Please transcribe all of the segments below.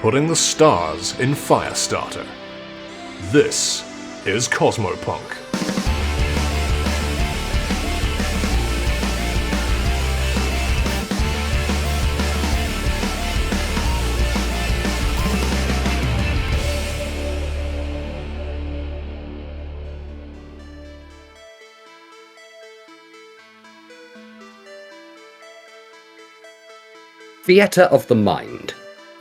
putting the stars in Firestarter. This is Cosmopunk. Theatre of the Mind,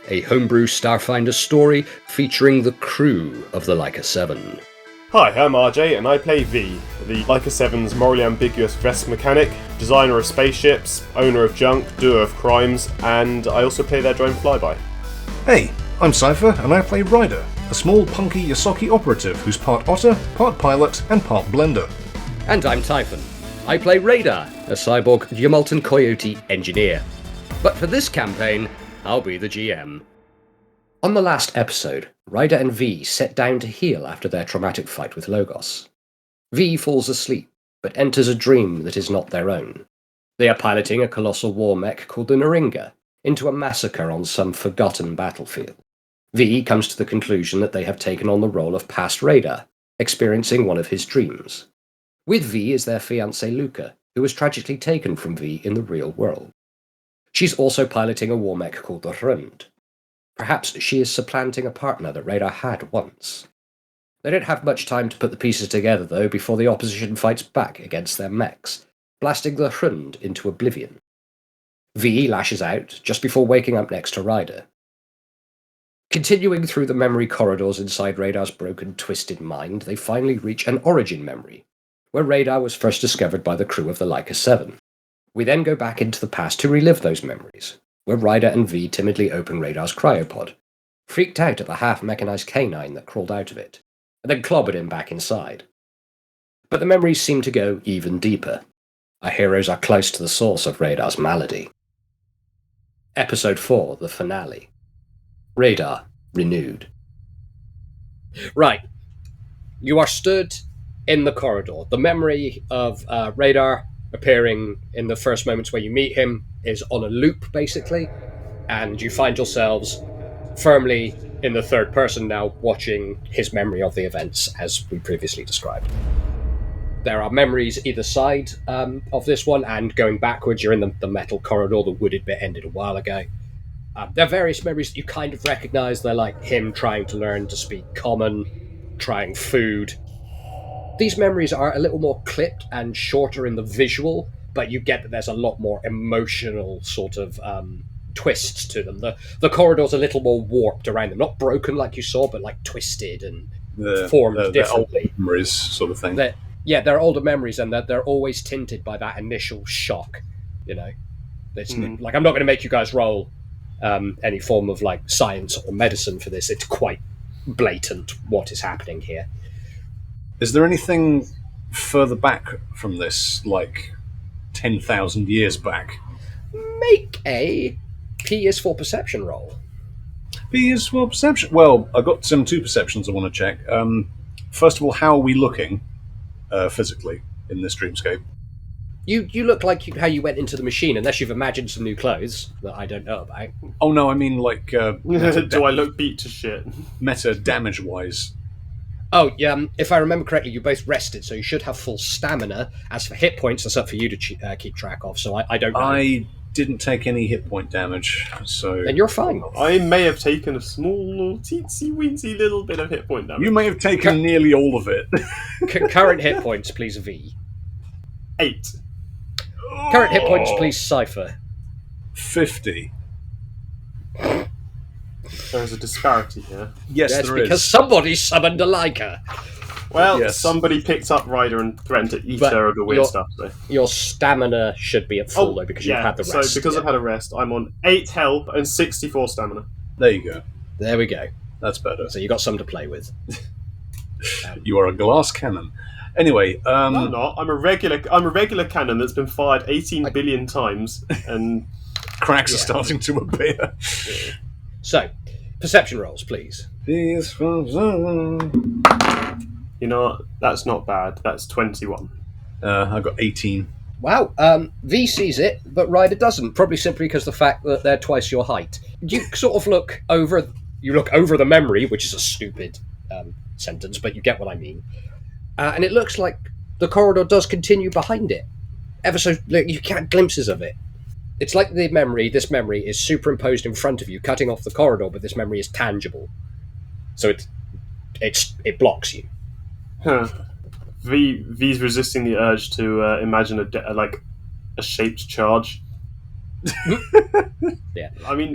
a homebrew Starfinder story featuring the crew of the Lucca 7. Hi, I'm RJ and I play V, the Lucca 7's morally ambiguous vest mechanic, designer of spaceships, owner of junk, doer of crimes, and I also play their drone flyby. Hey, I'm Cypher and I play Ryder, a small punky Yosaki operative who's part otter, part pilot, and part blender. And I'm Typhon. I play Radar, a cyborg Yamultan Coyote engineer. But for this campaign, I'll be the GM. On the last episode, Ryder and Vee set down to heal after their traumatic fight with Logoss. Vee falls asleep, but enters a dream that is not their own. They are piloting a colossal war mech called the Naringa into a massacre on some forgotten battlefield. Vee comes to the conclusion that they have taken on the role of past Radar, experiencing one of his dreams. With Vee is their fiancé Lucca, who was tragically taken from Vee in the real world. She's also piloting a war mech called the Hrund. Perhaps she is supplanting a partner that Radar had once. They don't have much time to put the pieces together, though, before the opposition fights back against their mechs, blasting the Hrund into oblivion. Vee lashes out just before waking up next to Ryder. Continuing through the memory corridors inside Radar's broken, twisted mind, they finally reach an origin memory, where Radar was first discovered by the crew of the Lucca 7. We then go back into the past to relive those memories, where Ryder and Vee timidly open Radar's cryopod, freaked out at the half-mechanized canine that crawled out of it, and then clobbered him back inside. But the memories seem to go even deeper. Our heroes are close to the source of Radar's malady. Episode 4, the finale. Radar renewed. Right. You are stood in the corridor. The memory of Radar appearing in the first moments where you meet him is on a loop, basically, and you find yourselves firmly in the third person now, watching his memory of the events as we previously described. There are memories either side of this one, and going backwards, you're in the metal corridor. The wooded bit ended a while ago. There are various memories that you kind of recognize. They're like him trying to learn to speak common, trying food. These memories are a little more clipped and shorter in the visual, but you get that there's a lot more emotional sort of twists to them. The corridor's a little more warped around them. Not broken like you saw, but like twisted and formed differently. Old memories sort of thing. They're older memories, and they're always tinted by that initial shock. You know, it's like, I'm not going to make you guys roll any form of like science or medicine for this. It's quite blatant what is happening here. Is there anything further back from this, like 10,000 years back? Make a P is for perception roll. P is for perception. Well, I've got two perceptions I want to check. First of all, how are we looking physically in this dreamscape? You look like how you went into the machine, unless you've imagined some new clothes that I don't know about. Oh no, I mean like... Do I look beat to shit? Meta damage-wise. Oh, yeah, if I remember correctly, you both rested, so you should have full stamina. As for hit points, that's up for you to keep track of, so I don't know. I didn't take any hit point damage, so... Then you're fine. I may have taken a small, teensy-weensy little bit of hit point damage. You may have taken nearly all of it. Current hit points, please, V. 8. Current hit points, please, Cypher. 50. There's a disparity here. Yes, there is. Because somebody summoned a Lucca. Well, yes. Somebody picked up Ryder and threatened to eat her of the weird stuff. So. Your stamina should be at full, though, because you've had the rest. So because I've had a rest, I'm on 8 health and 64 stamina. There you go. There we go. That's better. So you got some to play with. You are a glass cannon. Anyway, I'm not. I'm a regular cannon that's been fired 18 billion times, and cracks are starting to appear. So, perception rolls, please. You know what? That's not bad. That's 21. I got 18. Wow. V sees it, but Ryder doesn't. Probably simply because the fact that they're twice your height. You sort of look over You look over the memory, which is a stupid sentence, but you get what I mean. And it looks like the corridor does continue behind it. Ever so, like, you get glimpses of it. It's like this memory is superimposed in front of you, cutting off the corridor, but this memory is tangible. So it blocks you. Huh. V's resisting the urge to imagine a shaped charge. Yeah. I mean,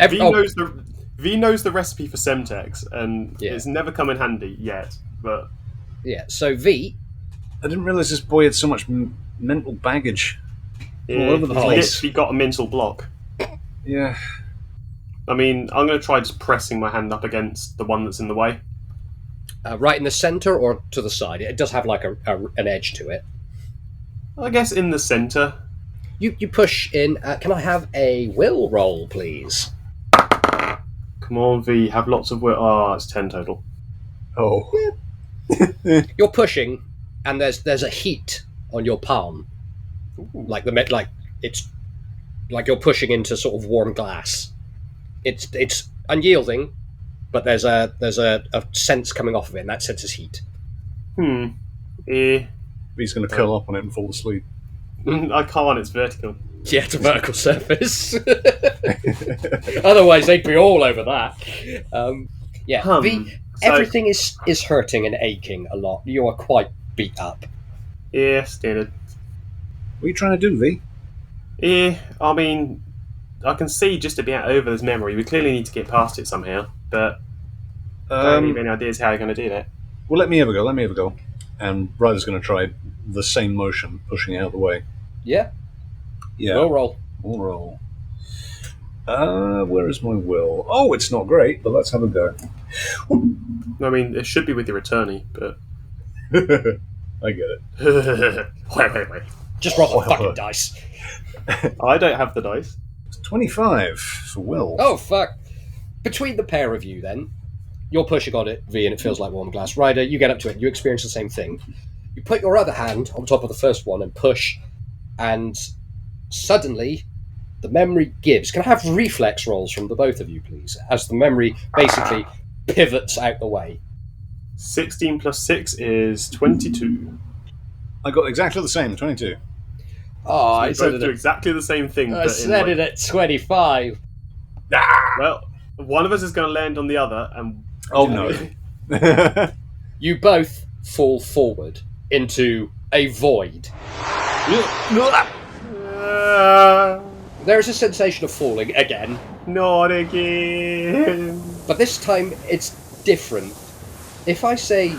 V knows the recipe for Semtex, and it's never come in handy yet. But yeah, so V. I didn't realise this boy had so much mental baggage all over the place. He got a mental block. Yeah. I mean, I'm going to try just pressing my hand up against the one that's in the way. Right in the centre or to the side? It does have like an edge to it. I guess in the centre. You push in. Can I have a will roll, please? Come on, V. Have lots of will. Oh, it's 10 total. Oh. Yeah. You're pushing, and there's a heat on your palm. Ooh. Like it's like you're pushing into sort of warm glass. It's unyielding, but there's a sense coming off of it, and that sense is heat. He's going to curl up on it and fall asleep. I can't, it's vertical. Yeah, it's a vertical surface. Otherwise, they'd be all over that. Everything is hurting and aching a lot. You are quite beat up. Yeah, standard. What are you trying to do, V? Yeah, I mean, I can see just about over this memory. We clearly need to get past it somehow, but I don't have any ideas how you're going to do that. Well, let me have a go. And Ryder's going to try the same motion, pushing out of the way. Yeah. Yeah. We'll roll. Where is my will? Oh, it's not great, but let's have a go. I mean, it should be with your attorney, but... I get it. Wait. Just roll the fucking dice. I don't have the dice. It's 25 for will. Oh, fuck. Between the pair of you, then, you're pushing on it, V, and it feels like warm glass. Ryder, you get up to it, you experience the same thing. You put your other hand on top of the first one and push, and suddenly the memory gives. Can I have reflex rolls from the both of you, please? As the memory basically pivots out the way. 16 plus 6 is 22. I got exactly the same, 22. Oh, I said do exactly the same thing. I said it at 25. Well, one of us is going to land on the other, and... Oh, no. You both fall forward into a void. There is a sensation of falling again. Not again. But this time it's different. If I say,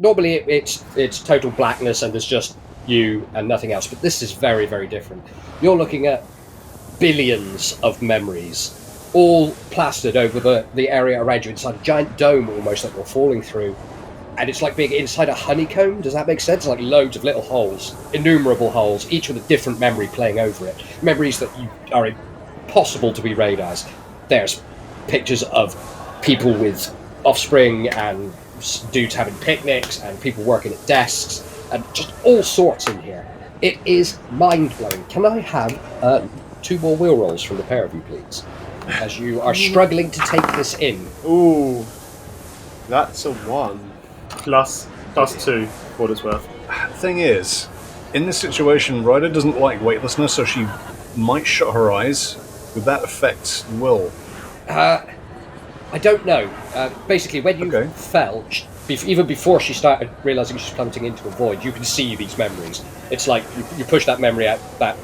normally it's total blackness and there's just you and nothing else, but this is very, very different. You're looking at billions of memories, all plastered over the area around you, inside a giant dome almost that you're falling through. And it's like being inside a honeycomb. Does that make sense? Like loads of little holes, innumerable holes, each with a different memory playing over it. Memories that are impossible to be read as. There's pictures of people with offspring and dudes having picnics and people working at desks and just all sorts in here. It is mind-blowing. Can I have 2 more wheel rolls from the pair of you, please? As you are struggling to take this in. Ooh, that's a 1. Plus 2, for what it's worth. Thing is, in this situation, Ryder doesn't like weightlessness, so she might shut her eyes. Would that affect will? I don't know. Basically, when you fell, even before she started realising she's plummeting into a void, you can see these memories. It's like you push that memory out, that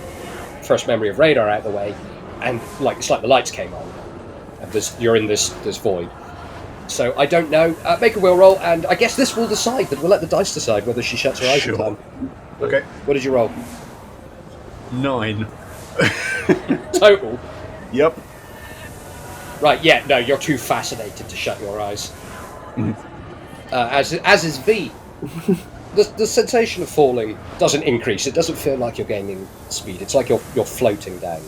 first memory of radar out of the way, and it's like the lights came on, and you're in this void. So I don't know. Make a will roll, and I guess this will decide. But we'll let the dice decide whether she shuts her eyes in time. Okay. What did you roll? 9. Total? Yep. Right, yeah, no, you're too fascinated to shut your eyes. As is V. The sensation of falling doesn't increase. It doesn't feel like you're gaining speed. It's like you're floating down.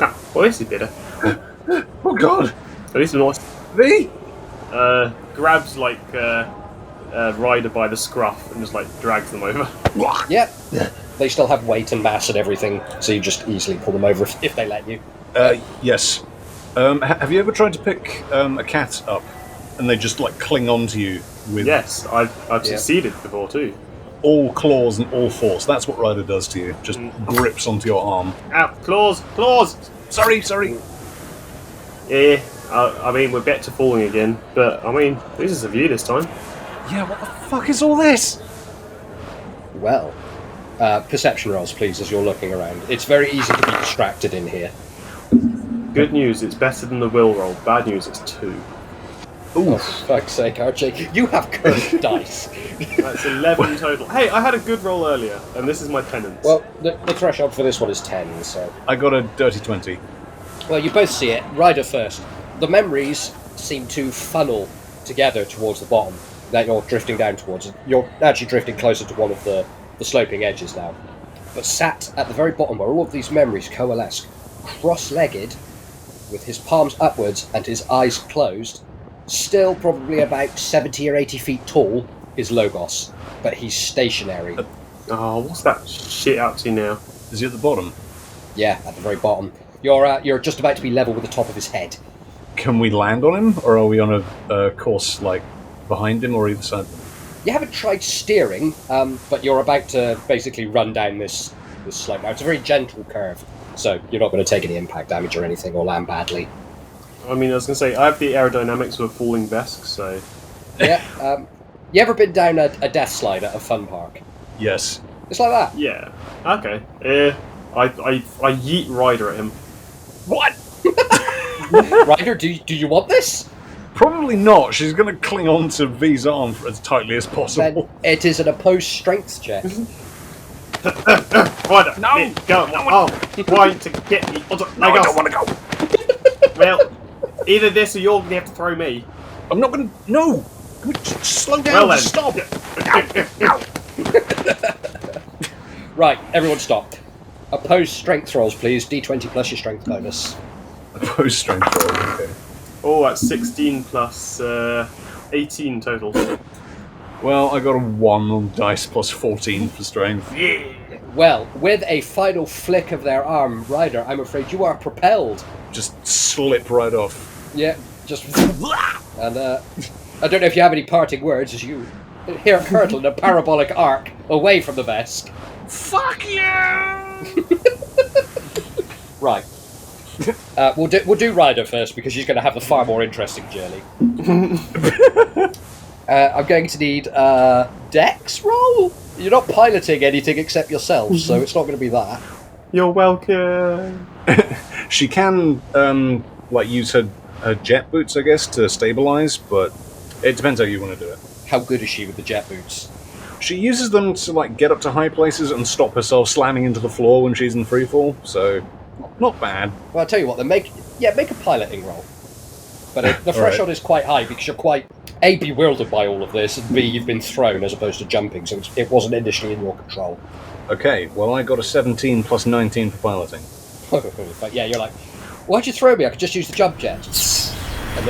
Ah, well, this is better. Oh, God. At least nice. V? Grabs Ryder by the scruff and just drags them over. Yep. They still have weight and mass and everything, so you just easily pull them over if they let you. Yes. Have you ever tried to pick a cat up and they just like cling onto you with Yes, I've succeeded before too. all claws and all force. That's what Ryder does to you. Just grips onto your arm. Ow, claws! Sorry. Yeah, I mean, we're back to falling again, but I mean, this is a view this time. Yeah, what the fuck is all this? Well, perception rolls, please, as you're looking around. It's very easy to be distracted in here. Good news, it's better than the will roll. Bad news, it's 2. Oh, for fuck's sake, RJ. You have cursed dice. That's 11 total. Hey, I had a good roll earlier, and this is my penance. Well, the threshold for this one is 10, so... I got a dirty 20. Well, you both see it. Ryder first. The memories seem to funnel together towards the bottom that you're drifting down towards. You're actually drifting closer to one of the sloping edges now. But sat at the very bottom where all of these memories coalesce, cross-legged, with his palms upwards and his eyes closed, still probably about 70 or 80 feet tall, is Logoss. But he's stationary. Oh, what's that shit up to now? Is he at the bottom? Yeah, at the very bottom. You're just about to be level with the top of his head. Can we land on him, or are we on a course like behind him or either side of him? You haven't tried steering, but you're about to basically run down this slope. Now, it's a very gentle curve, so you're not going to take any impact damage or anything or land badly. I mean, I was going to say, I have the aerodynamics of a falling Vesk, so... Yeah, you ever been down a death slide at a fun park? Yes. It's like that. Yeah. Okay. I yeet Ryder at him. What? Ryder, do you want this? Probably not. She's going to cling on to V's arm as tightly as possible. Then it is an opposed strength check. Ryder, No! Go! Oh, trying to get me. No, I don't want to go. Well, either this or you're going to have to throw me. I'm not going to... No! Can we just slow down? Well then. Just stop. Right, everyone stop. Opposed strength rolls, please. D20 plus your strength bonus. Opposed strength roll, okay. Oh, that's 16 plus 18 total. Well, I got a 1 on dice plus 14 for strength. Well, with a final flick of their arm, Ryder, I'm afraid you are propelled. Just slip right off. Yeah, just... And, I don't know if you have any parting words as you hear it hurtle in a parabolic arc away from the Vesk. Fuck you! Right. We'll do Ryder first because she's going to have the far more interesting journey. I'm going to need a Dex roll. You're not piloting anything except yourself, so it's not going to be that. You're welcome. She can, use her jet boots, I guess, to stabilize, but it depends how you want to do it. How good is she with the jet boots? She uses them to, get up to high places and stop herself slamming into the floor when she's in freefall, so not bad. Well, I'll tell you what, then make a piloting roll. But the threshold is quite high because you're quite, A, bewildered by all of this, and B, you've been thrown as opposed to jumping, so it wasn't initially in your control. Okay, well, I got a 17 plus 19 for piloting. But yeah, you're like, why'd you throw me? I could just use the jump jet. And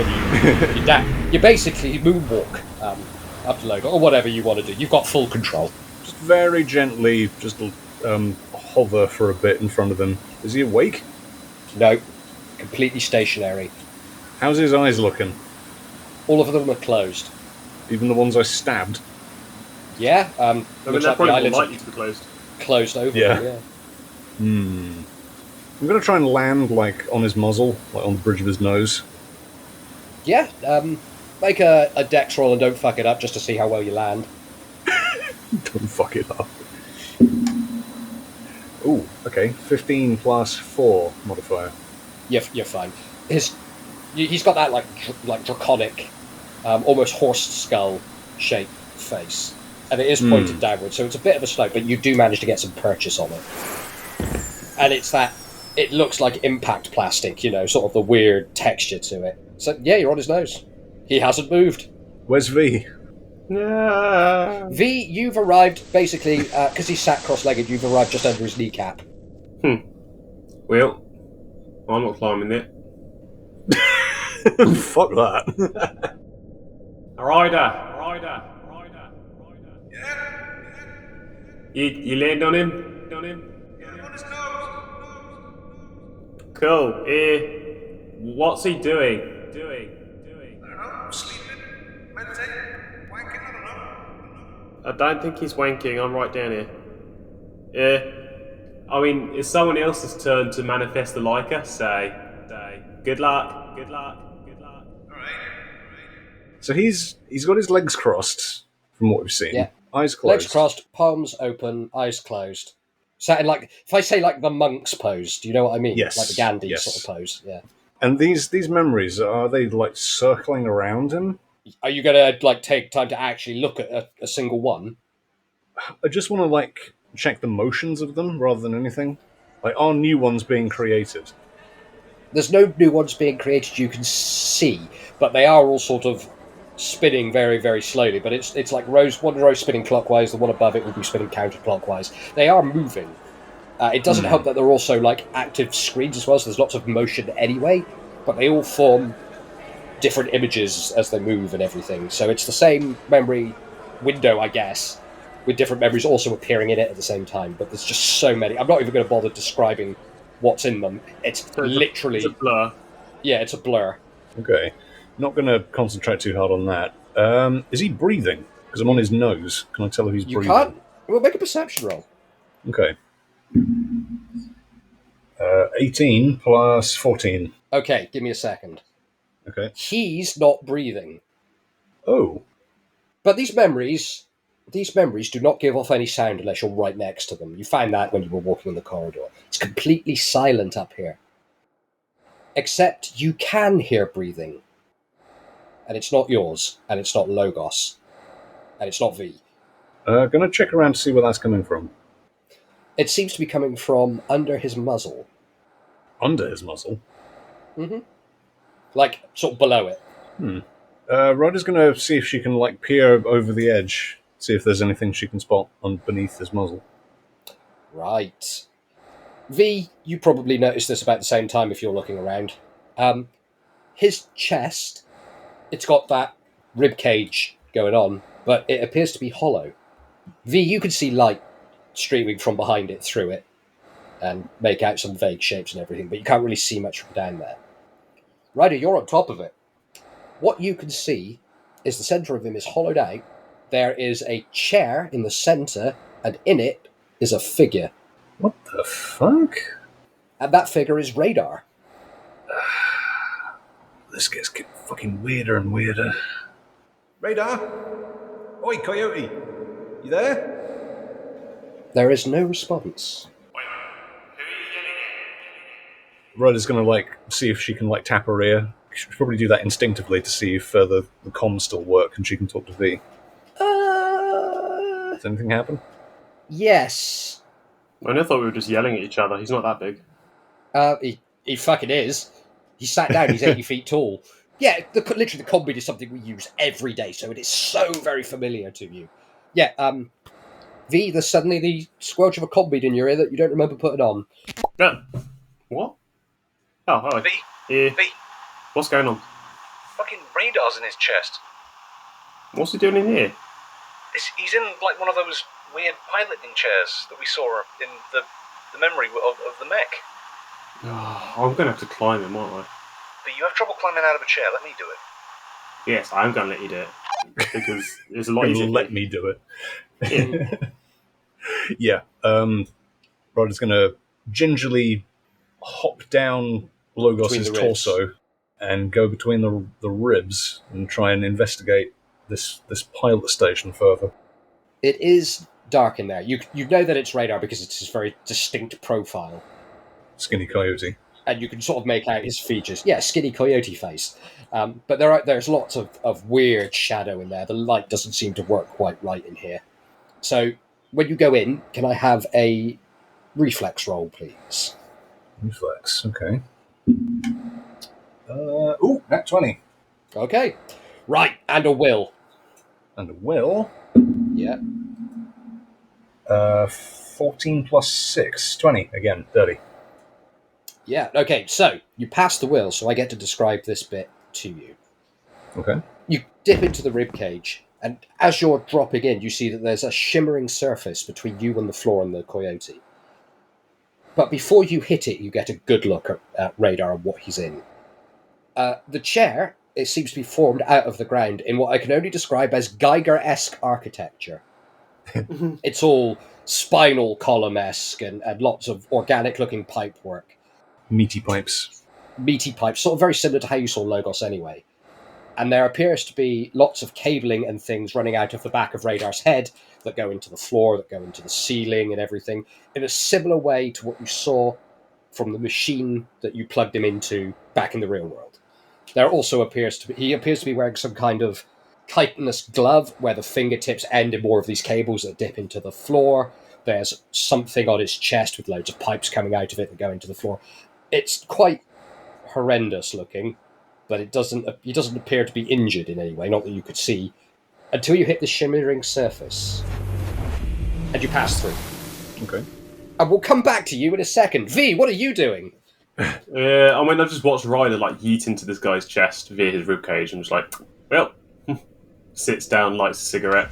then you basically moonwalk up to Logo, or whatever you want to do. You've got full control. Just very gently, just hover for a bit in front of him. Is he awake? No, completely stationary. How's his eyes looking? All of them are closed. Even the ones I stabbed? Yeah, I mean, looks they're like the probably more eyelids likely to be closed. closed over. Yeah. Yeah. I'm going to try and land, on his muzzle, on the bridge of his nose. Yeah, make a dex roll and don't fuck it up just to see how well you land. Don't fuck it up. Ooh, okay. 15 plus 4 modifier. You're fine. He's got that like draconic, almost horse skull shaped face, and it is pointed downwards, so it's a bit of a slope, but you do manage to get some purchase on it. And it looks like impact plastic, sort of the weird texture to it. So yeah, you're on his nose. He hasn't moved. Where's V? No. V, you've arrived basically because he's sat cross-legged. You've arrived just under his kneecap. Well, I'm not climbing it. Fuck that. Ryder. You land on him? Yeah, on his nose. Cool. What's he doing? I don't know, sleeping. I don't think he's wanking. I'm right down here. Yeah. I mean, it's someone else's turn to manifest the Leica. Say, good luck, good luck, good luck. So he's got his legs crossed, from what we've seen. Yeah. Eyes closed. Legs crossed, palms open, eyes closed. Sat in like, if I say like the monk's pose, do you know what I mean? Yes, Like the Gandhi yes. sort of pose, yeah. And these memories, are they like circling around him? Are you going to like take time to actually look at a single one? I just want to like check the motions of them rather than anything. Like, are new ones being created? There's no new ones being created you can see, but they are all sort of spinning very, very slowly. But it's like one row spinning clockwise, the one above it will be spinning counterclockwise. They are moving. It doesn't help that they're also like active screens as well, so there's lots of motion anyway, but they all form different images as they move and everything. So it's the same memory window, I guess, with different memories also appearing in it at the same time. But there's just so many. I'm not even going to bother describing what's in them. It's literally... It's a blur. Yeah, it's a blur. Okay. Not going to concentrate too hard on that. Is he breathing? Because I'm on his nose. Can I tell if he's You breathing? can't... We'll make a perception roll. Okay. 18 plus 14. Okay, give me a second. Okay. He's not breathing. Oh. But these memories do not give off any sound unless you're right next to them. You found that when you were walking in the corridor. It's completely silent up here. Except you can hear breathing. And it's not yours, and it's not Logoss, and it's not Vee. Gonna check around to see where that's coming from. It seems to be coming from under his muzzle. Under his muzzle? Mm-hmm. Like, sort of below it. Ryder's gonna see if she can, like, peer over the edge, see if there's anything she can spot beneath his muzzle. Right. Vee, you probably noticed this about the same time if you're looking around. His chest, it's got that rib cage going on, but it appears to be hollow. Vee, you can see light streaming from behind it through it, and make out some vague shapes and everything, but you can't really see much from down there. Ryder, you're on top of it. What you can see is the centre of him is hollowed out. There is a chair in the centre, and in it is a figure. What the fuck? And that figure is Radar. This gets fucking weirder and weirder. Radar? Oi, Coyote! You there? There is no response. Ryder's gonna, like, see if she can, like, tap her ear. She should probably do that instinctively to see if the comms still work and she can talk to Vee. Does anything happen? Yes. I thought we were just yelling at each other. He's not that big. He fucking is. He sat down, he's 80 feet tall. Yeah, literally the combi is something we use every day, so it is so very familiar to you. Yeah, Vee, there's suddenly the squelch of a combi in your ear that you don't remember putting on. No. What? Oh, hi. Vee? Yeah. Vee? What's going on? Fucking Radar's in his chest. What's he doing in here? He's in, like, one of those weird piloting chairs that we saw in the memory of the mech. Oh, I'm going to have to climb him, aren't I? But you have trouble climbing out of a chair. Let me do it. Yes, I'm going to let you do it. Because it's a lot easier. Let me do it. Yeah. Yeah. Ryder's going to gingerly hop down Logoss's torso and go between the ribs and try and investigate this pilot station further. It is dark in there. You know that it's Radar because it's his very distinct profile. Skinny Coyote. And you can sort of make out his features. Yeah, skinny coyote face. But there's lots of weird shadow in there. The light doesn't seem to work quite right in here. So when you go in, can I have a reflex roll, please? Reflex, okay. Nat 20. Okay. Right, and a will. And a will. Yeah. 14 plus 6. 20. Again, 30. Yeah, okay, so you pass the will, so I get to describe this bit to you. Okay. You dip into the rib cage, and as you're dropping in, you see that there's a shimmering surface between you and the floor and the coyote. But before you hit it, you get a good look at Radar and what he's in. The chair, it seems to be formed out of the ground in what I can only describe as Geiger-esque architecture. It's all spinal column-esque and lots of organic-looking pipework. Meaty pipes. Meaty pipes, sort of very similar to how you saw Logoss anyway. And there appears to be lots of cabling and things running out of the back of Radar's head that go into the floor, that go into the ceiling and everything, in a similar way to what you saw from the machine that you plugged him into back in the real world. There also appears to be wearing some kind of chitinous glove where the fingertips end in more of these cables that dip into the floor. There's something on his chest with loads of pipes coming out of it that go into the floor. It's quite horrendous looking, but he doesn't appear to be injured in any way, not that you could see, until you hit the shimmering surface. And you pass through. Okay. And we'll come back to you in a second. V, what are you doing? I mean, I've just watched Ryder yeet into this guy's chest via his ribcage and just well, sits down, lights a cigarette.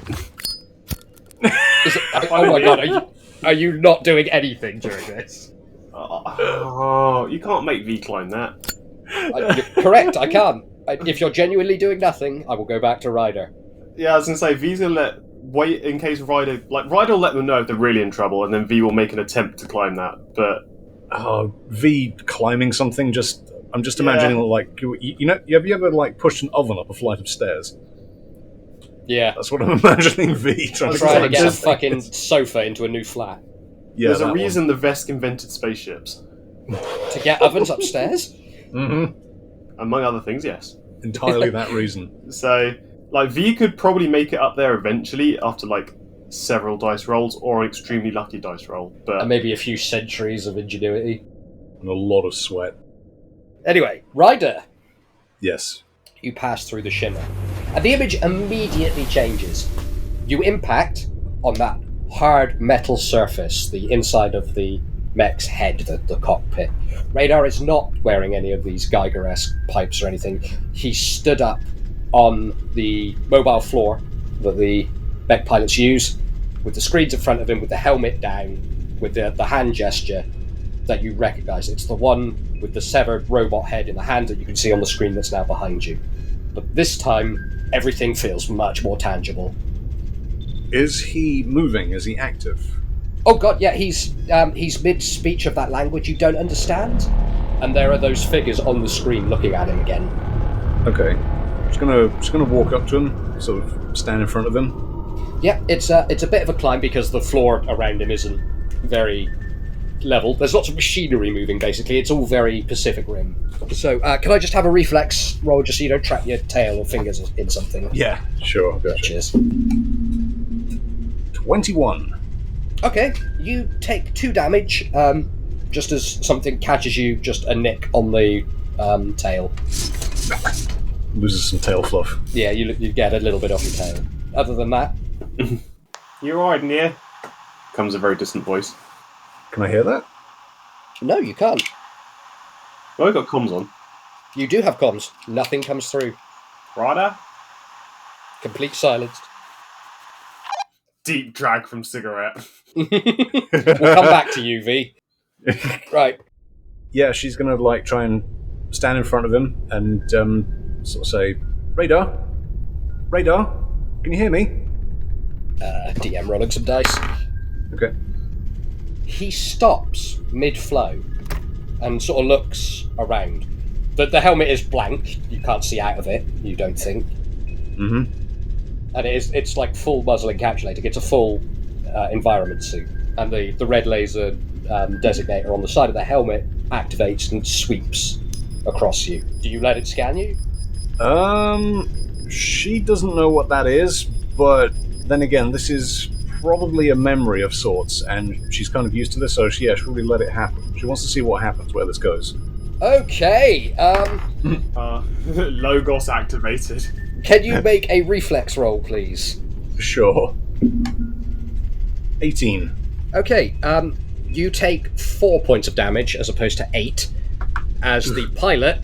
Oh my god, are you not doing anything during this? Oh, you can't make V climb that. You're correct, I can't. If you're genuinely doing nothing, I will go back to Ryder. Yeah, I was going to say, V's going to wait in case Ryder will let them know if they're really in trouble, and then V will make an attempt to climb that, but... V climbing something, I'm just imagining, have you ever, pushed an oven up a flight of stairs? Yeah. That's what I'm imagining V trying to get a fucking sofa into a new flat. Yeah, there's a reason the Vesk invented spaceships. To get ovens upstairs? Mm-hmm. Among other things, yes. Entirely that reason. So, V could probably make it up there eventually after, several dice rolls or an extremely lucky dice roll. But and maybe a few centuries of ingenuity. And a lot of sweat. Anyway, Ryder. Yes. You pass through the shimmer. And the image immediately changes. You impact on that hard metal surface, the inside of the mech's head, the cockpit. Radar is not wearing any of these Geiger-esque pipes or anything. He stood up on the mobile floor that the mech pilots use, with the screens in front of him, with the helmet down, with the hand gesture that you recognise. It's the one with the severed robot head in the hand that you can see on the screen that's now behind you. But this time, everything feels much more tangible. Is he moving? Is he active? Oh god, yeah, he's mid-speech of that language you don't understand, and there are those figures on the screen looking at him again. Okay, just gonna walk up to him, sort of stand in front of him. Yeah, it's a bit of a climb because the floor around him isn't very level. There's lots of machinery moving, basically. It's all very Pacific Rim. So, can I just have a reflex roll just so you don't trap your tail or fingers in something? Yeah, sure. Gotcha. Cheers. 21. Okay, you take 2 damage, just as something catches you, just a nick on the tail. Loses some tail fluff. Yeah, you get a little bit off your tail. Other than that... You're alright in here? Comes a very distant voice. Can I hear that? No, you can't. Well, I've got comms on. You do have comms. Nothing comes through. Ryder? Complete silence. Deep drag from cigarette. We'll come back to you, V. Right. Yeah, she's gonna try and stand in front of him and sort of say, Radar, can you hear me? DM rolling some dice. Okay. He stops mid-flow and sort of looks around. The helmet is blank. You can't see out of it, you don't think. Mm-hmm. And it's full muzzle encapsulating. It's a full environment suit. And the red laser designator on the side of the helmet activates and sweeps across you. Do you let it scan you? She doesn't know what that is, but then again, this is probably a memory of sorts, and she's kind of used to this, so she'll really let it happen. She wants to see what happens, where this goes. Okay, Logoss activated. Can you make a reflex roll, please? Sure. 18. Okay, you take 4 points of damage as opposed to 8, as the pilot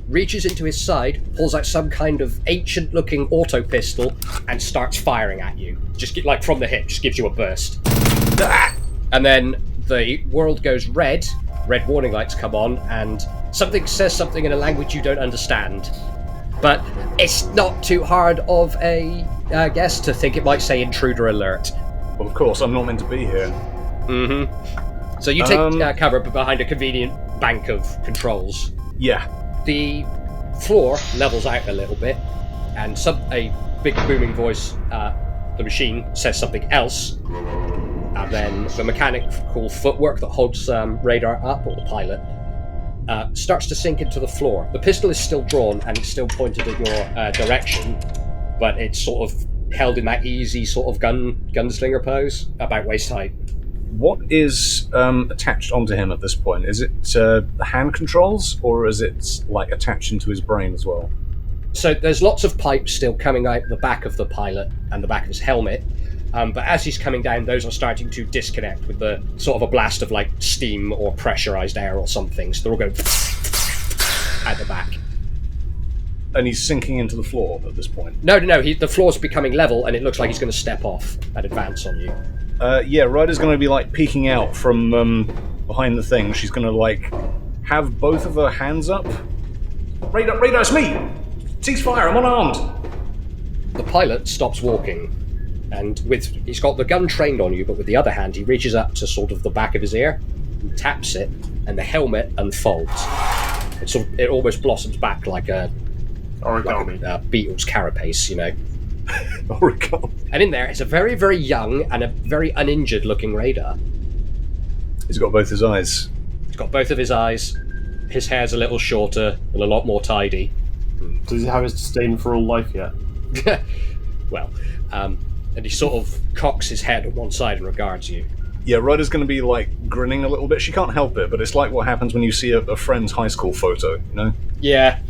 reaches into his side, pulls out some kind of ancient-looking auto pistol, and starts firing at you. Just from the hip, just gives you a burst. And then the world goes red warning lights come on, and something says something in a language you don't understand. But it's not too hard of a guess to think it might say intruder alert. Well, of course, I'm not meant to be here. Mm-hmm. So you take cover behind a convenient bank of controls. Yeah. The floor levels out a little bit, and a big booming voice, the machine, says something else, and then the mechanical footwork that holds radar up, or the pilot, starts to sink into the floor. The pistol is still drawn and it's still pointed at your direction, but it's sort of held in that easy sort of gunslinger pose, about waist height. What is attached onto him at this point? Is it the hand controls, or is it like attached into his brain as well? So there's lots of pipes still coming out the back of the pilot and the back of his helmet, but as he's coming down, those are starting to disconnect with the sort of a blast of like steam or pressurized air or something, so they're all going out the back. And he's sinking into the floor at this point? No, the floor's becoming level, and it looks like he's going to step off and advance on you. Yeah, Ryder's going to be like peeking out from behind the thing. She's going to like have both of her hands up. Radar, it's me! Cease fire, I'm unarmed! The pilot stops walking, and he's got the gun trained on you, but with the other hand he reaches up to sort of the back of his ear and taps it, and the helmet unfolds. It almost blossoms back like a beetle's carapace, you know. Origami. And in there is a very, very young and a very uninjured looking radar. He's got both his eyes. He's got both of his eyes. His hair's a little shorter and a lot more tidy. Does he have his disdain for all life yet? Well, and he sort of cocks his head on one side and regards you. Yeah, Ryder's going to be like grinning a little bit. She can't help it, but it's like what happens when you see a friend's high school photo, you know? Yeah.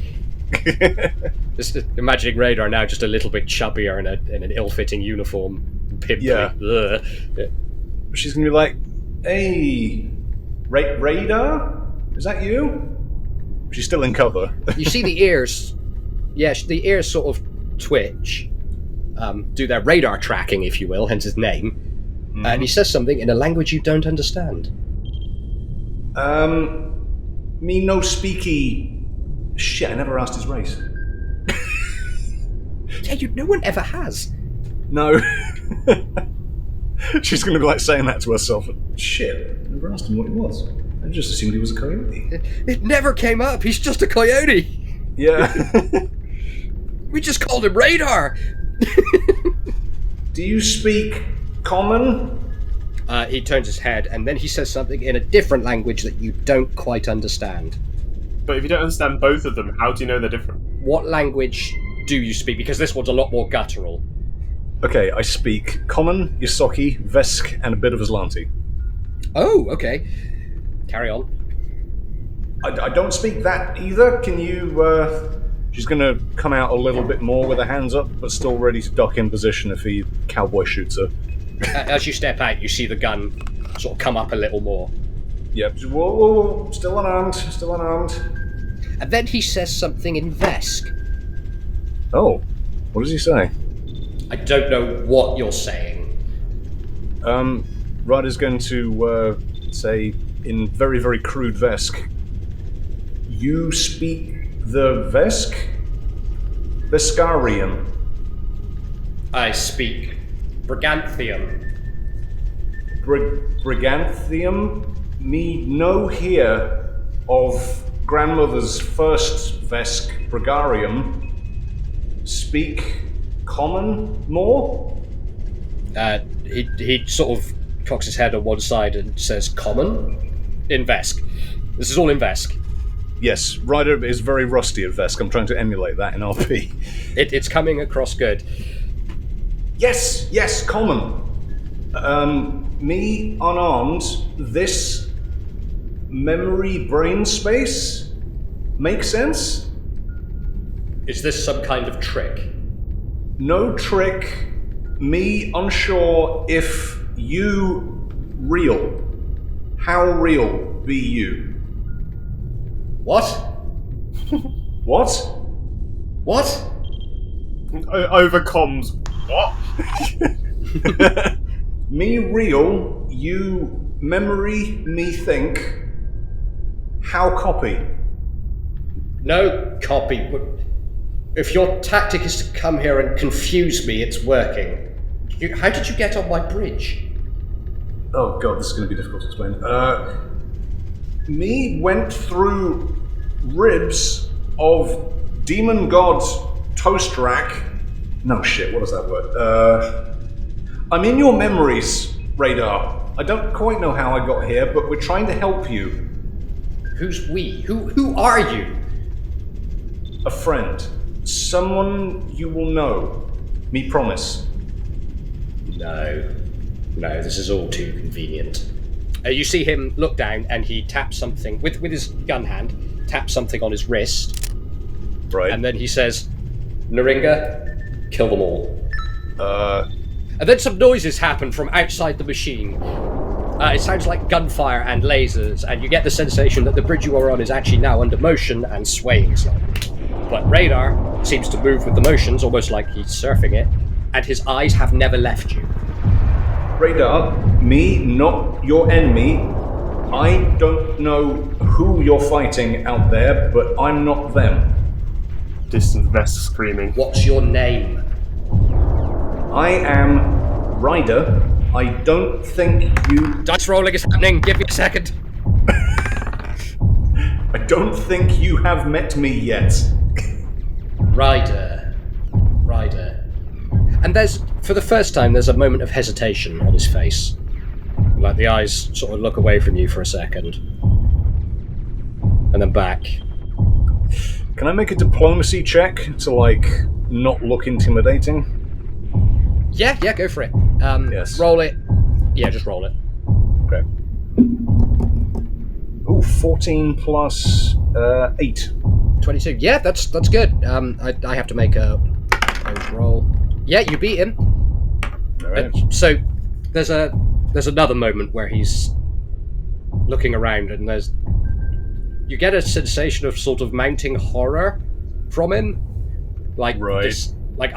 Just imagining Radar now just a little bit chubbier in an ill-fitting uniform. Pimply. Yeah. She's going to be like, hey, Radar? Is that you? She's still in cover. You see the ears. Yeah, the ears sort of twitch. Do their radar tracking, if you will, hence his name. Mm-hmm. And he says something in a language you don't understand. Me no speaky... Shit, I never asked his race. Yeah, no one ever has. No. She's going to be like saying that to herself. Shit, I never asked him what he was. I just assumed he was a coyote. It never came up. He's just a coyote. Yeah. We just called him Radar. Do you speak common? He turns his head, and then he says something in a different language that you don't quite understand. But if you don't understand both of them, how do you know they're different? What language do you speak? Because this one's a lot more guttural. Okay, I speak Common, Ysoki, Vesk, and a bit of Aslanti. Oh, okay. Carry on. I don't speak that either. Can you... She's going to come out a little bit more with her hands up, but still ready to duck in position if he cowboy shoots her. As you step out, you see the gun sort of come up a little more. Yep. Whoa. Still unarmed. And then he says something in Vesk. Oh. What does he say? I don't know what you're saying. Ryder's going to say in very, very crude Vesk, you speak the Vesk? Veskarian. I speak Briganthium. Briganthium? Me no hear of grandmother's first Vesk Brigarium. Speak common more? He sort of cocks his head on one side and says common in Vesk. This is all in Vesk. Yes, Ryder is very rusty at Vesk. I'm trying to emulate that in RP. It's coming across good. Yes, common. Me unarmed, this memory brain space? Make sense? Is this some kind of trick? No trick. Me unsure if you real. How real be you? What? What? What? Overcomes what? Me real, you memory, me think. How copy? No copy. If your tactic is to come here and confuse me, it's working. How did you get on my bridge? Oh god, this is going to be difficult to explain. Me went through ribs of demon god toast rack. No shit, what is that word? I'm in your memories, Radar. I don't quite know how I got here, but we're trying to help you. Who's we? Who are you? A friend. Someone you will know. Me promise. No, this is all too convenient. You see him look down and he taps something with his gun hand, taps something on his wrist. Right. And then he says, Naringa, kill them all. And then some noises happen from outside the machine. It sounds like gunfire and lasers, and you get the sensation that the bridge you are on is actually now under motion and swaying slightly. But Radar seems to move with the motions, almost like he's surfing it, and his eyes have never left you. Radar, me, not your enemy. I don't know who you're fighting out there, but I'm not them. Distant Vest screaming. What's your name? I am Ryder. I don't think you... Dice rolling is happening, give me a second. I don't think you have met me yet. Ryder. And for the first time, there's a moment of hesitation on his face. Like the eyes sort of look away from you for a second. And then back. Can I make a diplomacy check to, not look intimidating? Yeah, go for it. Yes. Roll it. Yeah, just roll it. Okay. Ooh, 14 plus 8. 22. Yeah, that's good. I have to make a roll. Yeah, you beat him. All right. So there's another moment where he's looking around, and you get a sensation of sort of mounting horror from him, Right. this, like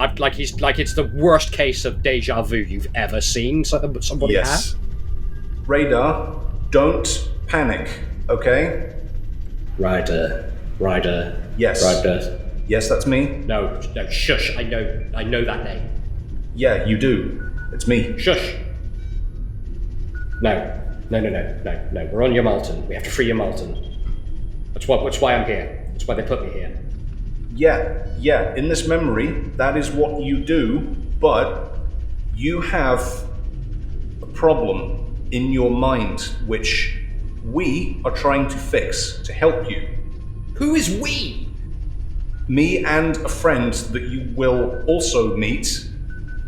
it's the worst case of deja vu you've ever seen. Somebody Yes. Radar, don't panic, okay? Ryder. Yes. Ryder. Yes, that's me. No, shush. I know that name. Yeah, you do. It's me. Shush. No. We're on your Malton. We have to free your Malton. That's why I'm here. That's why they put me here. Yeah. In this memory, that is what you do, but you have a problem in your mind which we are trying to fix to help you. Who is we? Me and a friend that you will also meet.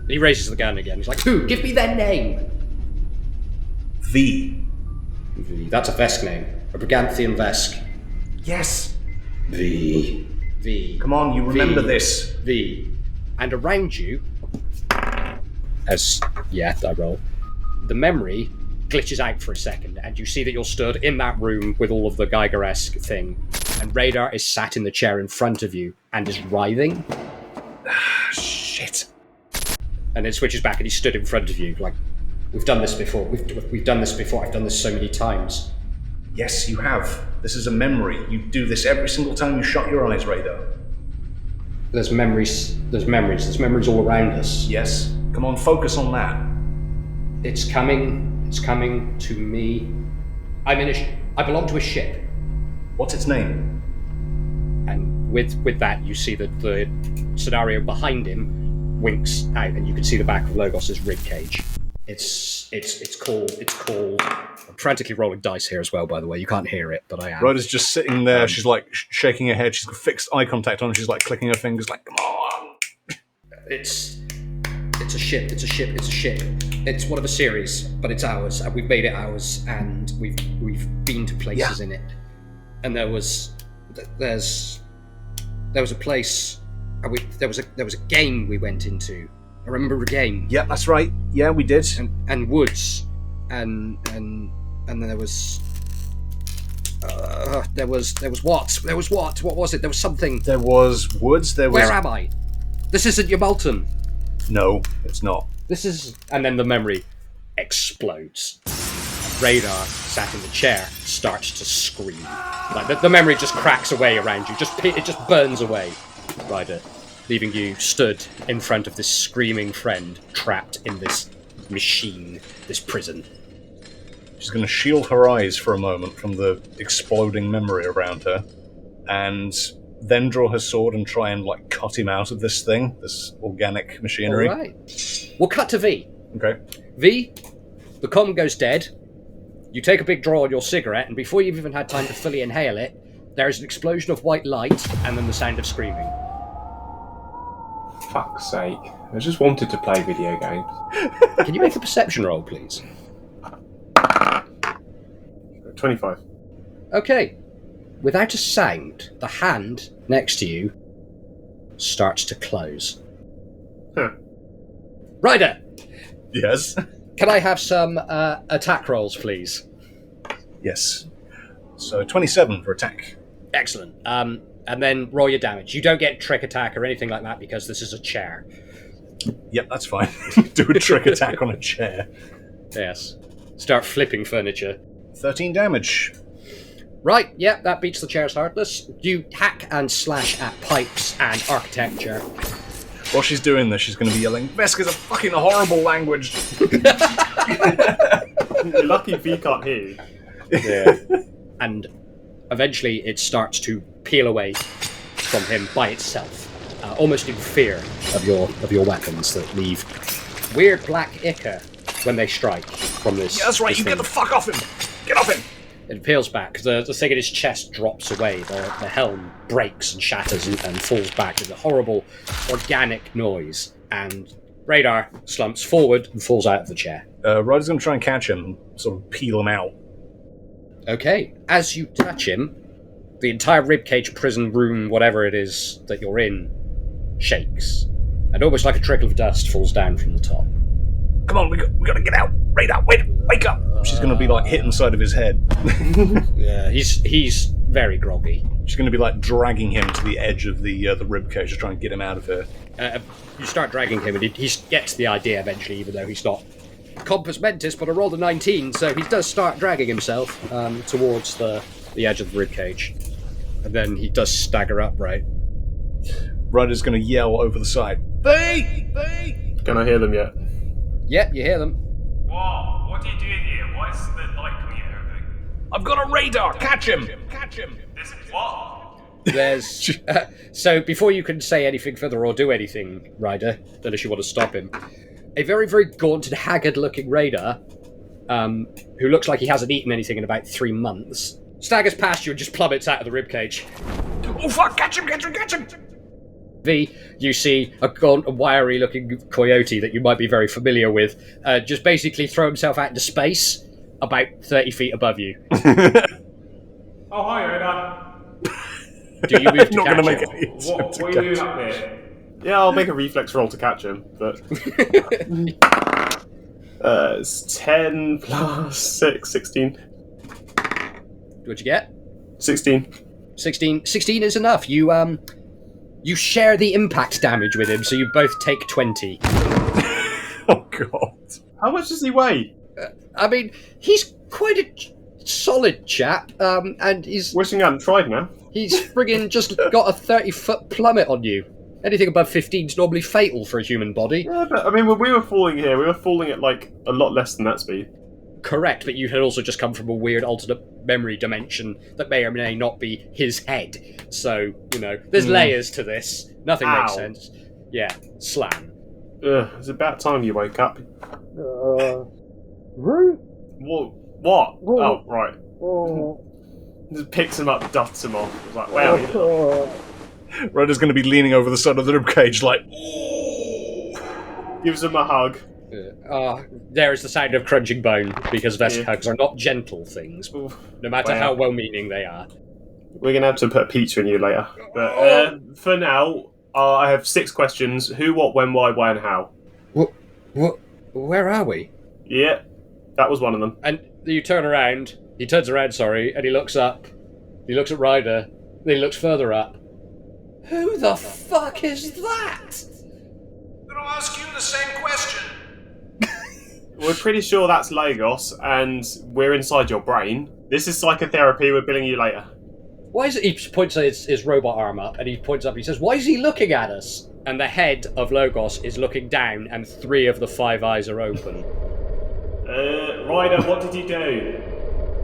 He raises the gun again. He's like, who? Give me their name. Vee. That's a Vesk name. A Briganthian Vesk. Yes. V. Come on, you remember V. this. V. And around you, I roll. The memory glitches out for a second, and you see that you're stood in that room with all of the Geiger-esque thing, and Radar is sat in the chair in front of you and is writhing. Shit. And then switches back, and he stood in front of you, like, we've done this before. We've done this before. I've done this so many times. Yes, you have. This is a memory. You do this every single time you shut your eyes, Radar. There's memories all around us. Yes. Come on, focus on that. It's coming to me. I belong to a ship. What's its name? And with that, you see that the scenario behind him winks out, and you can see the back of Logoss's rib cage. It's called. I'm frantically rolling dice here as well, by the way. You can't hear it, but I am. Ryder's just sitting there. She's shaking her head. She's got fixed eye contact on. She's clicking her fingers, come on. It's a ship. It's one of a series, but it's ours, and we've made it ours, and we've been to places in it. And there's a place. There was a game we went into. I remember a game. Yeah, that's right. Yeah, we did. And woods, and then there was what? There was what? What was it? There was something. There was woods. Where am I? This isn't your Malton. No, it's not. This is. And then the memory explodes. Radar, sat in the chair, starts to scream. Like the memory just cracks away around you. It just burns away. Ryder. leaving you stood in front of this screaming friend, trapped in this machine, this prison. She's going to shield her eyes for a moment from the exploding memory around her, and then draw her sword and try and cut him out of this thing, this organic machinery. All right. We'll cut to V. Okay. V, the comm goes dead. You take a big draw on your cigarette, and before you've even had time to fully inhale it, there is an explosion of white light, and then the sound of screaming. Fuck's sake. I just wanted to play video games. Can you make a perception roll, please? 25. Okay. Without a sound, the hand next to you starts to close. Huh. Ryder! Yes? Can I have some attack rolls, please? Yes. So 27 for attack. Excellent. And then roll your damage. You don't get trick attack or anything like that because this is a chair. Yep, that's fine. Do a trick attack on a chair. Yes. Start flipping furniture. 13 damage. Right, yeah, that beats the chair's hardness. You hack and slash at pipes and architecture. While she's doing this, she's going to be yelling, Veska's a fucking horrible language. You're lucky V can't hear you. Yeah. And eventually it starts to peel away from him by itself, almost in fear of your weapons that leave weird black ichor when they strike from this. Yeah, that's right, you thing. get the fuck off him! Get off him! It peels back. The thing in his chest drops away. The helm breaks and shatters and falls back with a horrible organic noise. And Radar slumps forward and falls out of the chair. Ryder's going to try and catch him, sort of peel him out. Okay. As you touch him, the entire ribcage prison room, whatever it is that you're in, shakes. And almost like a trickle of dust falls down from the top. Come on, we got to get out. Radar, wake up! She's going to be hitting the side of his head. Yeah, he's very groggy. She's going to be dragging him to the edge of the ribcage to try and get him out of here. You start dragging him, and he gets the idea eventually, even though he's not compos mentis, but I rolled a 19, so he does start dragging himself towards the edge of the ribcage. And then he does stagger upright. Ryder's going to yell over the side, Vee! Vee! Can I hear them yet? Yep, you hear them. What are you doing here? Why is the light coming out of everything? I've got a radar! Catch him! Catch him! This is what? There's so before you can say anything further or do anything, Ryder, unless you want to stop him, a very, very gaunt and haggard-looking Radar, who looks like he hasn't eaten anything in about 3 months, staggers past you and just plummets out of the ribcage. Oh fuck! Catch him! Catch him! Catch him! V, you see a gaunt and wiry-looking coyote that you might be very familiar with, just basically throw himself out into space about 30 feet above you. Oh, hi, Radar. Do you move to Not catch going to make him? it easy What to are you catch doing him. up there? Yeah, I'll make a reflex roll to catch him, but... it's 10 plus 6, 16. What'd you get? 16. 16 is enough. You share the impact damage with him, so you both take 20. Oh god. How much does he weigh? I mean, he's quite a solid chap, and Wishing I hadn't tried now. he's friggin' just got a 30-foot plummet on you. Anything above 15 is normally fatal for a human body. Yeah, but I mean, when we were falling here, we were falling at a lot less than that speed. Correct, but you had also just come from a weird alternate memory dimension that may or may not be his head. So, there's layers to this. Nothing makes Ow. sense. Yeah, slam. It's about time you woke up. Root? What? Oh, right. Just picks him up, dusts him off. It's like, wow. Ryder's going to be leaning over the side of the ribcage Gives him a hug. There is the sound of crunching bone, because vest Yeah. hugs are not gentle things, Ooh. no matter Wow. how well-meaning they are. We're going to have to put a pizza in you later. But for now, I have 6 questions. Who, what, when, why, and how. What? Where are we? Yeah, that was one of them. And you turn around, he turns around, and he looks up. He looks at Ryder, then he looks further up. Who the fuck is that? I'm going to ask you the same question. We're pretty sure that's Logoss, and we're inside your brain. This is psychotherapy. We're billing you later. Why is it? He points his robot arm up, and he points up and he says, "Why is he looking at us?" and the head of Logoss is looking down, and 3 of the 5 eyes are open. Ryder, what did you do?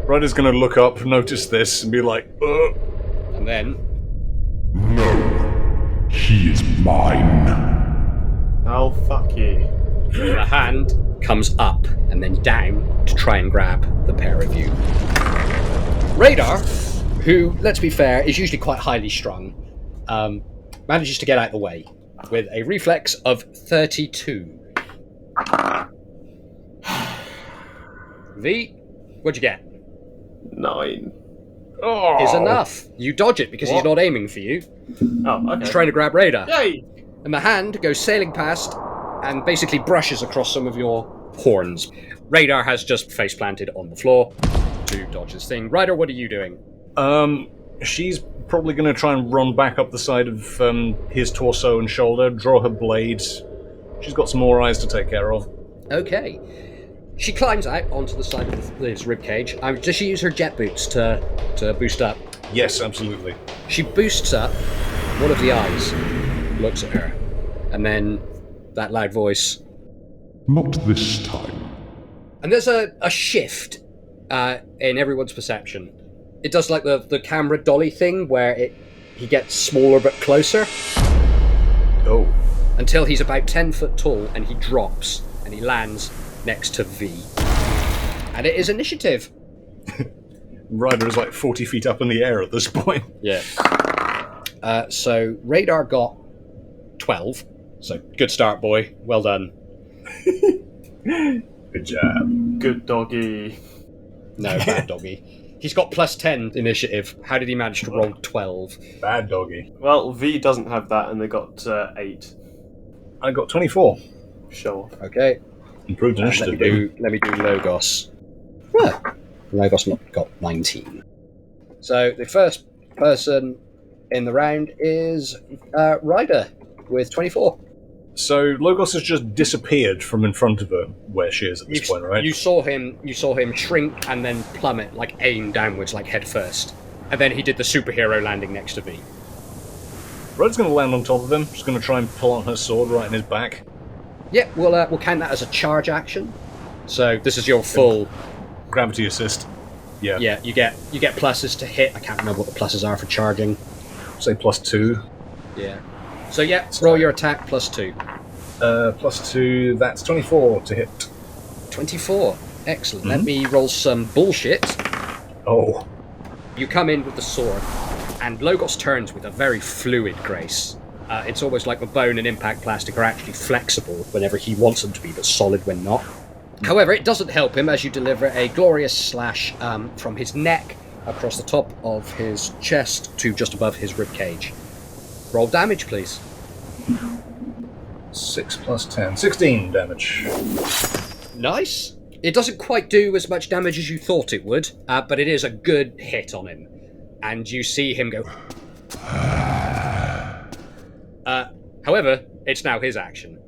Ryder's going to look up, notice this, and be like, ugh. And then... No. He is mine. Oh, fuck you. The hand comes up and then down to try and grab the pair of you. Radar, who, let's be fair, is usually quite highly strung, manages to get out of the way with a reflex of 32. V, what'd you get? 9. Oh. Is enough. You dodge it because he's not aiming for you. Oh, okay. He's trying to grab Radar. Yay! And the hand goes sailing past and basically brushes across some of your horns. Radar has just face planted on the floor to dodge this thing. Ryder, what are you doing? She's probably going to try and run back up the side of his torso and shoulder, draw her blades. She's got some more eyes to take care of. Okay. She climbs out onto the side of his ribcage. Does she use her jet boots to boost up? Yes, absolutely. She boosts up. One of the eyes looks at her. And then that loud voice. Not this time. And there's a shift in everyone's perception. It does like the camera dolly thing where he gets smaller but closer. Oh. Until he's about 10 foot tall and he drops and he lands next to V. And it is initiative. Ryder is like 40 feet up in the air at this point. Yeah. So Radar got 12. So good start, boy. Well done. Good job. Good doggy. No, bad doggy. He's got plus 10 initiative. How did he manage to roll 12? Bad doggy. Well, V doesn't have that, and they got 8. I got 24. Sure. Okay. Improved initiative. Let me do Logoss. Logoss got 19. So the first person in the round is Ryder with 24. So Logoss has just disappeared from in front of her where she is at this point, right? You saw him shrink and then plummet, like aim downwards, like head first. And then he did the superhero landing next to V. Ryder's going to land on top of him. She's going to try and pull on her sword right in his back. Yeah, we'll count that as a charge action. So this is your full gravity assist. Yeah. Yeah, you get pluses to hit. I can't remember what the pluses are for charging. Say +2. Yeah. So yeah, roll your attack +2. +2, that's 24 to hit. 24. Excellent. Let me roll some bullshit. Oh. You come in with the sword, and Logoss turns with a very fluid grace. It's almost like the bone and impact plastic are actually flexible whenever he wants them to be, but solid when not. However, it doesn't help him as you deliver a glorious slash from his neck across the top of his chest to just above his ribcage. Roll damage, please. 6 + 10. 16 damage. Nice. It doesn't quite do as much damage as you thought it would, but it is a good hit on him. And you see him go... however, it's now his action.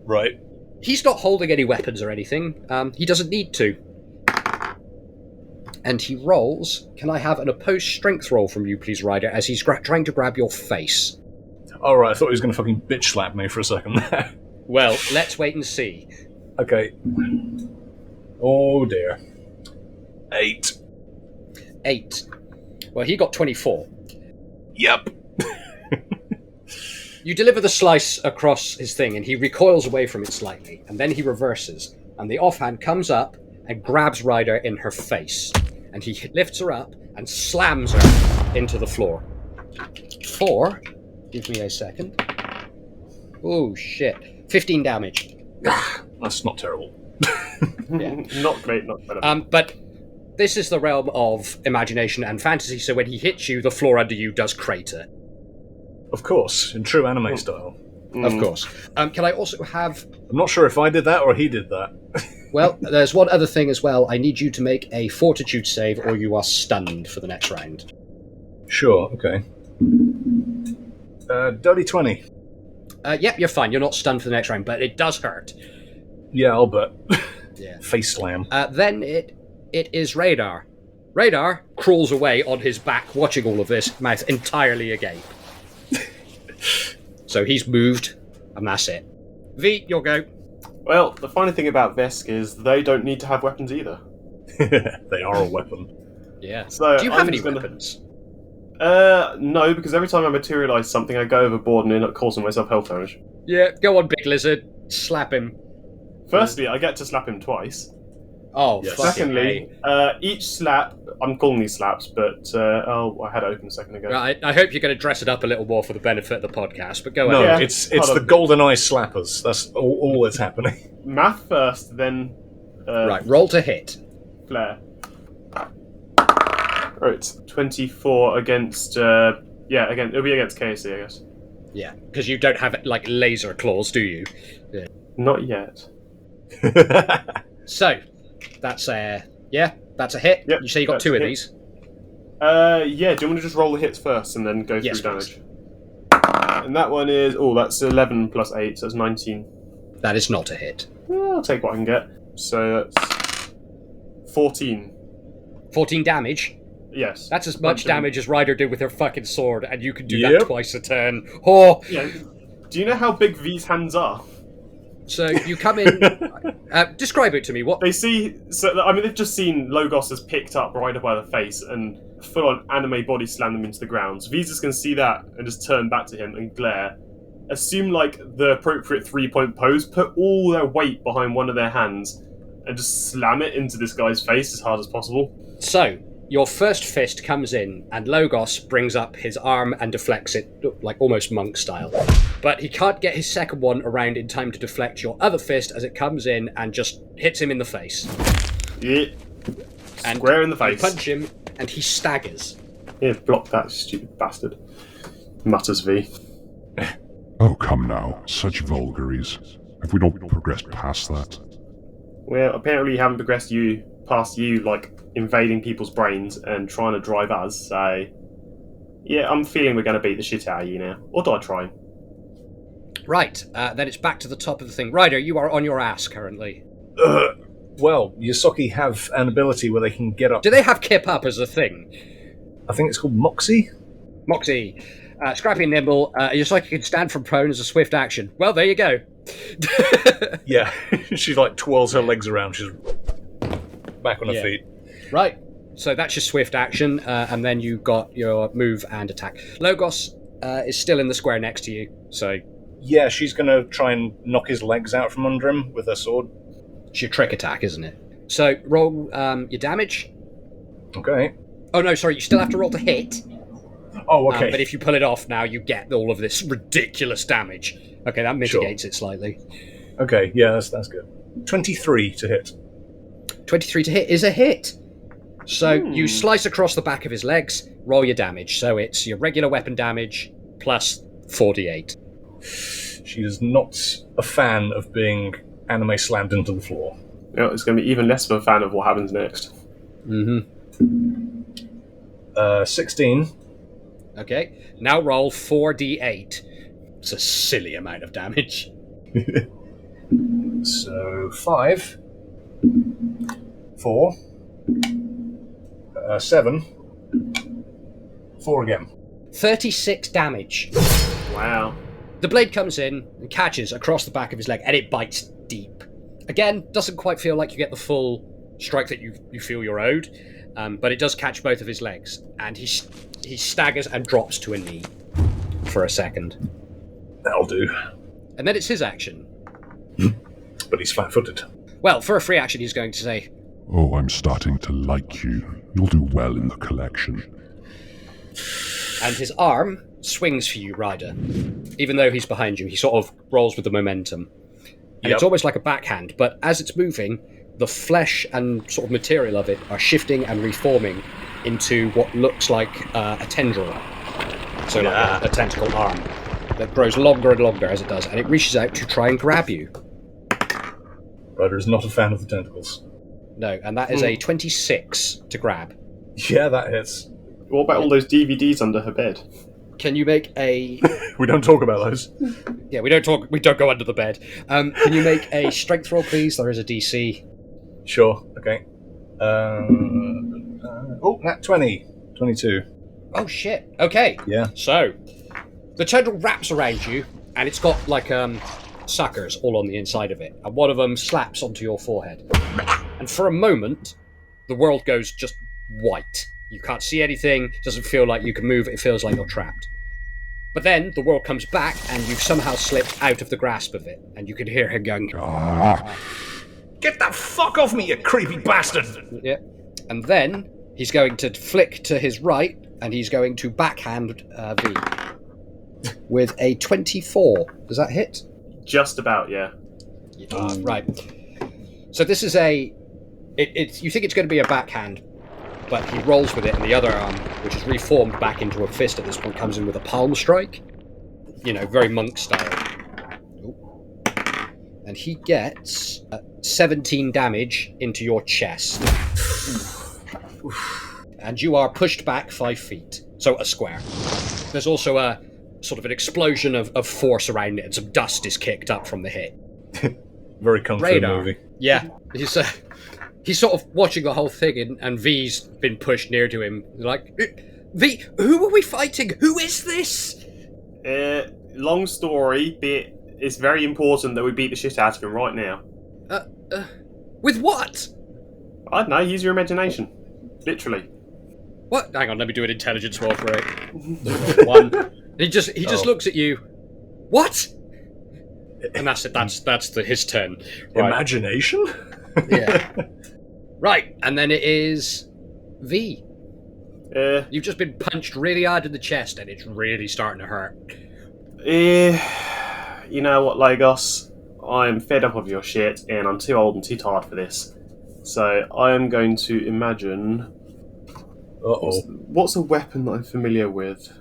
Right. He's not holding any weapons or anything. He doesn't need to. And he rolls... Can I have an opposed strength roll from you, please, Ryder, as he's trying to grab your face? Alright, I thought he was going to fucking bitch slap me for a second there. Well, let's wait and see. Okay. Oh dear. 8. 8. Well, he got 24. Yep. You deliver the slice across his thing, and he recoils away from it slightly, and then he reverses, and the offhand comes up and grabs Ryder in her face, and he lifts her up and slams her into the floor. 4. Give me a second. Oh, shit. 15 damage. That's not terrible. Yeah. Not great, not better. But this is the realm of imagination and fantasy, so when he hits you, the floor under you does crater. Of course, in true anime style. Of course. Can I also have... I'm not sure if I did that or he did that. Well, there's one other thing as well. I need you to make a fortitude save or you are stunned for the next round. Sure, okay. Dirty 20. Yep, you're fine. You're not stunned for the next round, but it does hurt. Yeah, I'll bet. Yeah. Face slam. Then it is Radar. Radar crawls away on his back, watching all of this, mouth entirely agape. So he's moved, and that's it. V, your go. Well, the funny thing about Vesk is they don't need to have weapons either. They are a weapon. Yeah. So do you have I'm any just gonna- weapons? No, because every time I materialise something, I go overboard and end up causing myself health damage. Yeah, go on, big lizard. Slap him. Firstly, I get to slap him twice. Oh, Yes. fucking Secondly, each slap, I'm calling these slaps, but I had it open a second ago. Right, I hope you're going to dress it up a little more for the benefit of the podcast, but go No, ahead. Yeah, it's hold the on. golden eye slappers. That's all that's happening. Math first, then Right, roll to hit. flare. Right, 24 against, again, it'll be against KC, I guess. Yeah, because you don't have, like, laser claws, do you? Not yet. So, that's a... Yeah, that's a hit. Yep, You say you got that's two a of hit. these? Yeah, do you want to just roll the hits first and then go Yes, through please. damage? And that one is, that's 11 plus 8, so that's 19. That is not a hit. I'll take what I can get. So that's 14. 14 damage? Yes. That's as much damage as Ryder did with her fucking sword, and you can do Yep. that twice a turn. Oh! Yeah. Do you know how big V's hands are? So you come in... describe it to me. What? They see... they've just seen Logoss has picked up Ryder by the face and full-on anime body slam them into the ground. So V's just going to see that and just turn back to him and glare. Assume, the appropriate three-point pose, put all their weight behind one of their hands and just slam it into this guy's face as hard as possible. So, your first fist comes in, and Logoss brings up his arm and deflects it, like almost monk style. But he can't get his second one around in time to deflect your other fist as it comes in and just hits him in the face. Yeah. And Square in the you face. punch him, and he staggers. Yeah, block that stupid bastard. Mutters V. Oh, come now. Such vulgaries. Have we not progressed past that? Well, apparently you haven't progressed past you, invading people's brains and trying to drive us, so... Yeah, I'm feeling we're going to beat the shit out of you now. Or do I try? Right, then it's back to the top of the thing. Ryder, you are on your ass currently. Well, Yosaki have an ability where they can get up. Do they have Kip Up as a thing? I think it's called Moxie. Moxie. Scrappy and nimble. Yosaki can stand from prone as a swift action. Well, there you go. Yeah, she twirls her legs around. She's back on her feet. Right. So that's your swift action, and then you got your move and attack. Logoss is still in the square next to you, so... Yeah, she's going to try and knock his legs out from under him with her sword. It's your trick attack, isn't it? So roll your damage. Okay. Oh, no, sorry, you still have to roll to hit. Oh, okay. But if you pull it off now, you get all of this ridiculous damage. Okay, that mitigates it slightly. Okay, yeah, that's good. 23 to hit. 23 to hit is a hit. So you slice across the back of his legs, roll your damage. So it's your regular weapon damage plus 48. She is not a fan of being anime slammed into the floor. Yeah, it's going to be even less of a fan of what happens next. Mm-hmm. 16. Okay, now roll 4d8. It's a silly amount of damage. So 5. 4. 7. 4 again. 36 damage. Wow. The blade comes in and catches across the back of his leg, and it bites deep. Again, doesn't quite feel like you get the full strike that you feel you're owed, but it does catch both of his legs, and he staggers and drops to a knee for a second. That'll do. And then it's his action. But he's flat-footed. Well, for a free action, he's going to say, Oh, I'm starting to like you. You'll do well in the collection. and his arm swings for you, Ryder. Even though he's behind you, he sort of rolls with the momentum. And it's almost like a backhand, but as it's moving, the flesh and sort of material of it are shifting and reforming into what looks like a tendril. So like a tentacle arm that grows longer and longer as it does, and it reaches out to try and grab you. Ryder is not a fan of the tentacles. No, and that is a 26 to grab. Yeah, that hits. What about all those DVDs under her bed? Can you make a... We don't talk about those. Yeah, we don't go under the bed. Can you make a strength roll, please? There is a DC. Sure, okay. Nat 20. 22. Oh, shit. Okay. Yeah. So, the tendril wraps around you, and it's got like suckers all on the inside of it, and one of them slaps onto your forehead. And for a moment, the world goes just white. You can't see anything, it doesn't feel like you can move, it feels like you're trapped. But then the world comes back, and you've somehow slipped out of the grasp of it, and you can hear him going, Get the fuck off me, you creepy bastard! yeah. And then he's going to flick to his right, and he's going to backhand V with a 24. Does that hit? Just about, yeah. Right. So this is a... you think it's going to be a backhand, but he rolls with it, and the other arm, which is reformed back into a fist at this point, comes in with a palm strike. You know, very monk style. Ooh. And he gets 17 damage into your chest. And you are pushed back 5 feet. So a square. There's also a sort of an explosion of force around it, and some dust is kicked up from the hit. Very kung fu Radar. movie. Yeah. He's sort of watching the whole thing, and V's been pushed near to him. Like, V, who are we fighting? Who is this? Long story, but it's very important that we beat the shit out of him right now. With what? I don't know, use your imagination. Literally. What? Hang on, let me do an intelligence roll for it. 1. He just looks at you. What? And that's it. That's his turn. Right. Imagination? Yeah. Right, and then it is V. You've just been punched really hard in the chest, and it's really starting to hurt. You know what, Logoss? I'm fed up of your shit, and I'm too old and too tired for this. So I am going to imagine... Uh-oh. What's a weapon that I'm familiar with?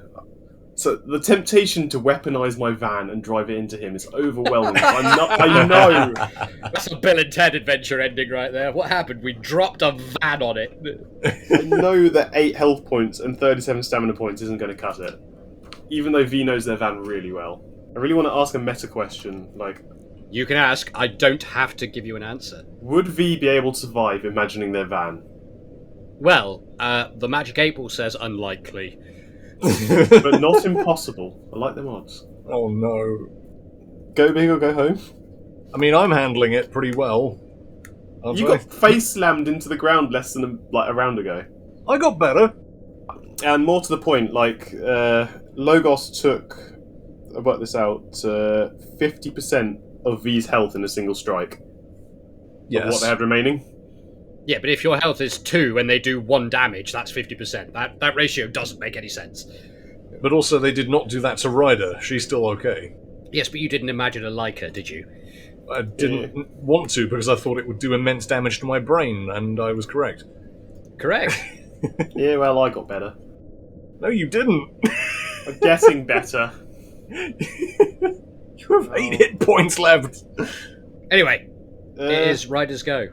So the temptation to weaponize my van and drive it into him is overwhelming. I know. That's a Bill and Ted adventure ending right there. What happened? We dropped a van on it. I know that 8 health points and 37 stamina points isn't going to cut it. Even though V knows their van really well. I really want to ask a meta question, like... You can ask. I don't have to give you an answer. Would V be able to survive imagining their van? Well, the Magic 8 Ball says unlikely. But not impossible. I like them odds. Oh no. Go big or go home? I mean, I'm handling it pretty well. You got face slammed into the ground less than a round ago. I got better. And more to the point, like, Logoss took, I worked this out, 50% of V's health in a single strike. Yes. Of what they had remaining. Yeah, but if your health is 2 and they do 1 damage, that's 50%. That ratio doesn't make any sense. But also, they did not do that to Ryder. She's still okay. Yes, but you didn't imagine a Leica, did you? I didn't want to, because I thought it would do immense damage to my brain, and I was correct. Correct. Yeah, well, I got better. No, you didn't. I'm getting better. You have 8 hit points left. Anyway, it is Ryder's go.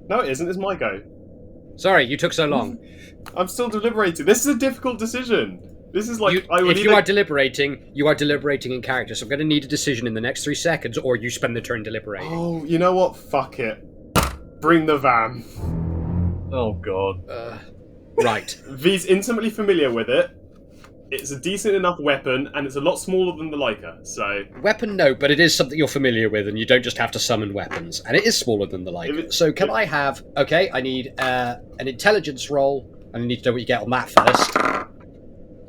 No, it isn't. It's my go. Sorry, you took so long. I'm still deliberating. This is a difficult decision. This is like... You are deliberating in character, so I'm going to need a decision in the next 3 seconds, or you spend the turn deliberating. Oh, you know what? Fuck it. Bring the van. Oh, God. Right. V's intimately familiar with it. It's a decent enough weapon, and it's a lot smaller than the Leica, so... Weapon, no, but it is something you're familiar with, and you don't just have to summon weapons. And it is smaller than the Leica. So can I have... Okay, I need an intelligence roll, and I need to know what you get on that first.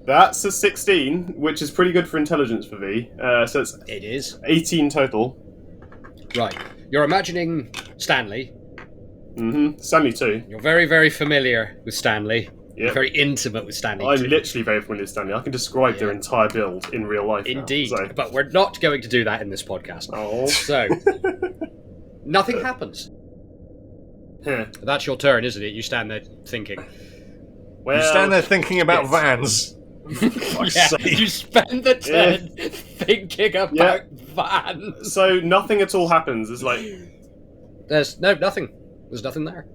That's a 16, which is pretty good for intelligence for V. So it is 18 total. Right. You're imagining Stanley. Mm-hmm. Stanley too. You're very, very familiar with Stanley. Yep. You're very intimate with Stanley. I'm too. literally very familiar with Stanley. I can describe their entire build in real life. Indeed. Now, so. But we're not going to do that in this podcast. Oh. So, nothing happens. Huh. That's your turn, isn't it? You stand there thinking. Well, you stand there thinking about vans. You spend the turn thinking about vans. So nothing at all happens. It's like... There's nothing. There's nothing there.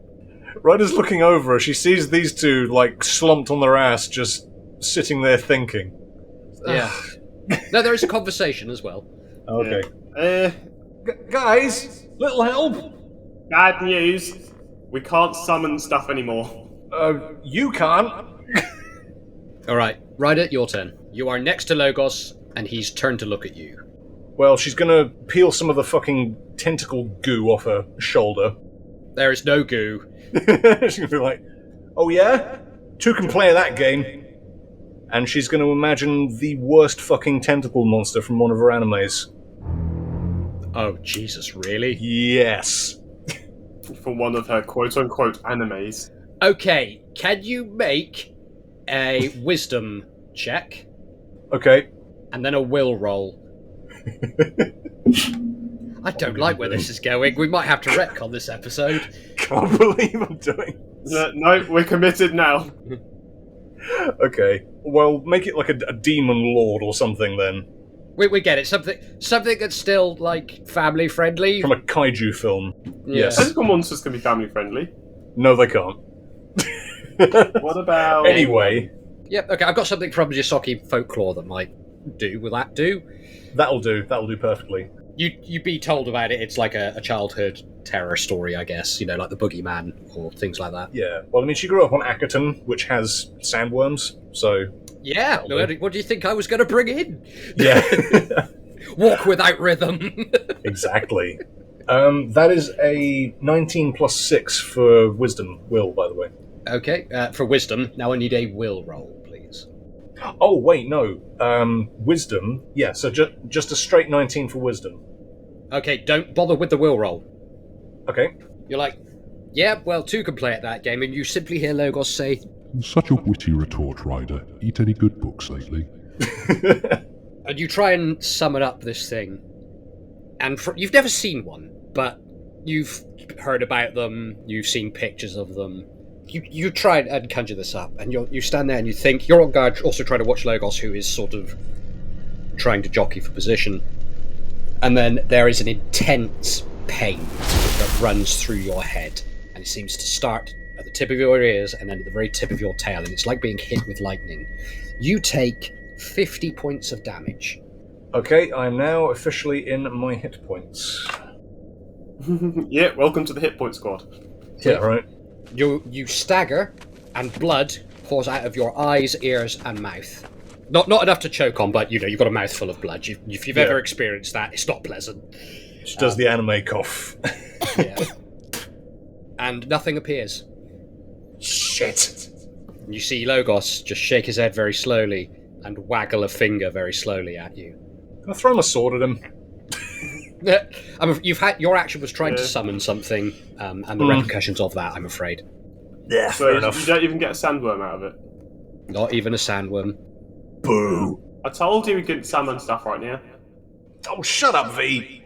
Ryder's looking over her. She sees these two, like, slumped on their ass, just sitting there thinking. Yeah. No, there is a conversation as well. Okay. Yeah. Guys, little help? Bad news. We can't summon stuff anymore. You can't. Alright, Ryder, your turn. You are next to Logoss, and he's turned to look at you. Well, she's gonna peel some of the fucking tentacle goo off her shoulder. There is no goo. She's gonna be like, oh yeah? Two can play that game. And she's gonna imagine the worst fucking tentacle monster from one of her animes. Oh, Jesus, really? Yes. For one of her quote-unquote animes. Okay, can you make a wisdom check? Okay. And then a will roll. I don't like where this is going. We might have to retcon this episode. Can't believe I'm doing this. No, we're committed now. Okay. Well, make it like a demon lord or something then. We get it. Something that's still, like, family-friendly. From a kaiju film. Yeah. Yes. Tentacle monsters can be family-friendly. No, they can't. What about... Anyway. Yep, okay, I've got something from Yasaki folklore that might do. Will that do? That'll do perfectly. You be told about it, it's like a childhood terror story, I guess, you know, like the Boogeyman or things like that. Yeah. Well, I mean, she grew up on Ackerton, which has sandworms, so... Yeah, what do you think I was going to bring in? Yeah. Walk without rhythm. Exactly. That is a 19 plus 6 for wisdom, will, by the way. Okay, for wisdom, now I need a will roll, please. Oh, wait, no. Wisdom, yeah, so just a straight 19 for wisdom. Okay, don't bother with the will roll. Okay. You're like, yeah, well, two can play at that game, and you simply hear Logoss say, Such a witty retort, Ryder. Eat any good books lately? and you try and summon up this thing, and you've never seen one, but you've heard about them, you've seen pictures of them. You try and conjure this up, and you stand there and you think, you're on guard, also trying to watch Logoss, who is sort of trying to jockey for position, and then there is an intense pain that runs through your head, and it seems to start at the tip of your ears and then at the very tip of your tail, and it's like being hit with lightning. You take 50 points of damage. Okay, I'm now officially in my hit points. Yeah, welcome to the hit point squad. Yeah, right. You stagger, and blood pours out of your eyes, ears, and mouth. Not enough to choke on, but you've got a mouthful of blood. If you've ever experienced that, it's not pleasant. She does the anime cough. Yeah. And nothing appears. Shit. You see Logoss just shake his head very slowly and waggle a finger very slowly at you. Can I throw my sword at him? Your action was trying to summon something, and the repercussions of that, I'm afraid. Yeah, So fair enough. you don't even get a sandworm out of it. Not even a sandworm. Boo. I told you we couldn't summon stuff right now. Oh, shut up, V.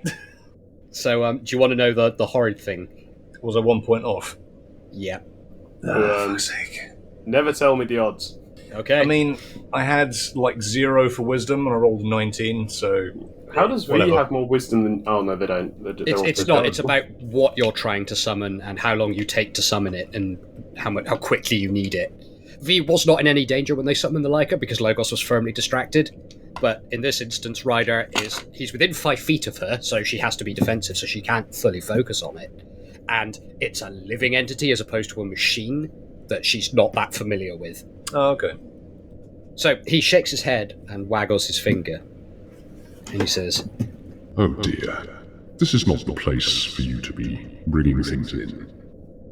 So, do you want to know the horrid thing? Was I 1 point off? Yeah. For fuck's sake. Never tell me the odds. Okay. I mean, I had like 0 for wisdom and I rolled 19, so... How does V whatever. have more wisdom than... Oh, no, they don't. It's not. It's about what you're trying to summon and how long you take to summon it and how quickly you need it. V was not in any danger when they summoned the Leica because Logoss was firmly distracted. But in this instance, Ryder he's within 5 feet of her, so she has to be defensive, so she can't fully focus on it. And it's a living entity as opposed to a machine that she's not that familiar with. Oh, okay. So he shakes his head and waggles his finger. And he says, Oh dear. This is not the place for you to be bringing things in.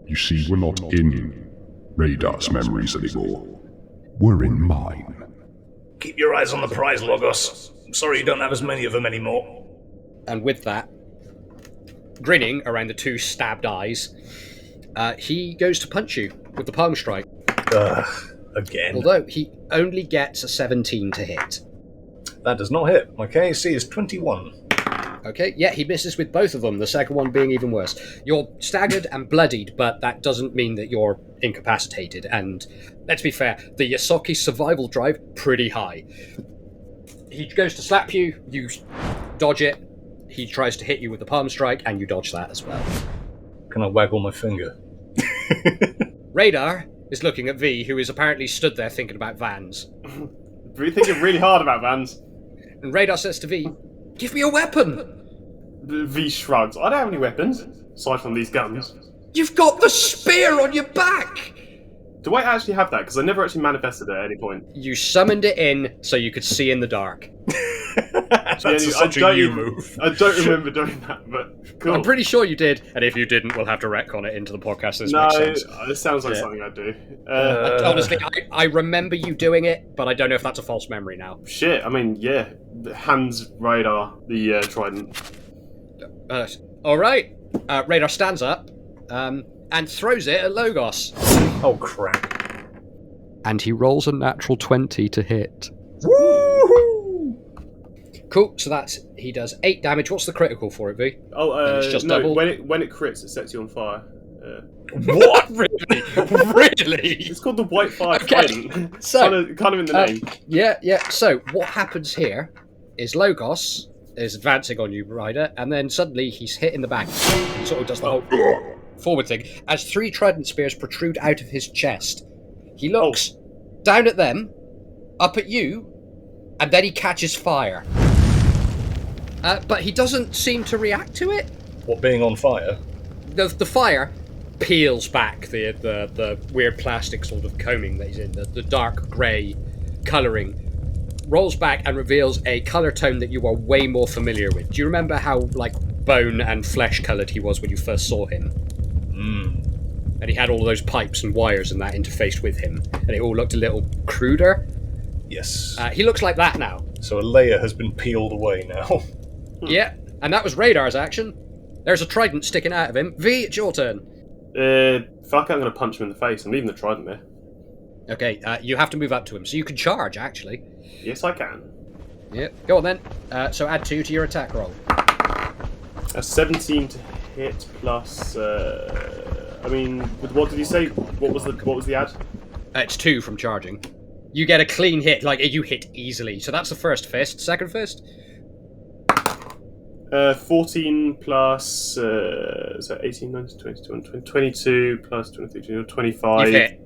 You see, we're not in Radar's memories anymore. We're in mine. Keep your eyes on the prize, Logoss. I'm sorry you don't have as many of them anymore. and with that, grinning around the two stabbed eyes, he goes to punch you with the palm strike. Again. Although he only gets a 17 to hit. That does not hit. My KAC is 21. Okay, yeah, he misses with both of them, the second one being even worse. You're staggered and bloodied, but that doesn't mean that you're incapacitated. And let's be fair, the Yasoki's survival drive, pretty high. He goes to slap you, you dodge it. He tries to hit you with the palm strike, and you dodge that as well. Can I waggle my finger? Radar is looking at V, who is apparently stood there thinking about Vans. We're thinking really hard about Vans. And Radar says to V, "Give me a weapon!" V shrugs. I don't have any weapons, aside from these guns. "You've got the spear on your back!" Do I actually have that? Because I never actually manifested it at any point. You summoned it in so you could see in the dark. That's such a you move. I don't remember doing that, but cool. I'm pretty sure you did, and if you didn't, we'll have to retcon it into the podcast. This no, makes sense. It sounds like something I'd do. Honestly, I remember you doing it, but I don't know if that's a false memory now. Shit, I mean, yeah. Hands Radar, the trident. All right. Radar stands up and throws it at Logoss. Oh, crap. And he rolls a natural 20 to hit. Woo! Cool, so he does 8 damage. What's the critical for it, V? Oh, it's just no, double? when it crits, it sets you on fire. What? Really? It's called the White Fire Trident. So, kind of in the name. Yeah. So, what happens here is Logoss is advancing on you, Ryder, and then suddenly he's hit in the back. He sort of does the whole forward thing. As 3 trident spears protrude out of his chest. He looks down at them, up at you, and then he catches fire. But he doesn't seem to react to it. What, being on fire? The fire peels back the weird plastic sort of coaming that he's in, the dark grey colouring, rolls back and reveals a colour tone that you are way more familiar with. Do you remember how, like, bone and flesh coloured he was when you first saw him? And he had all of those pipes and wires and that interfaced with him, and it all looked a little cruder. Yes. He looks like that now. So a layer has been peeled away now. Yeah, and that was Radar's action. There's a trident sticking out of him. V, it's your turn. Fuck, I'm going to punch him in the face. I'm leaving the trident there. Okay, you have to move up to him, so you can charge, actually. Yes, I can. Yeah, go on then. So add 2 to your attack roll. A 17 to hit plus... what did you say? What was the add? It's 2 from charging. You get a clean hit, like you hit easily. So that's the first fist. Second fist? 14 plus... so 18, 19, 20, 22 plus 23, 25. You've hit.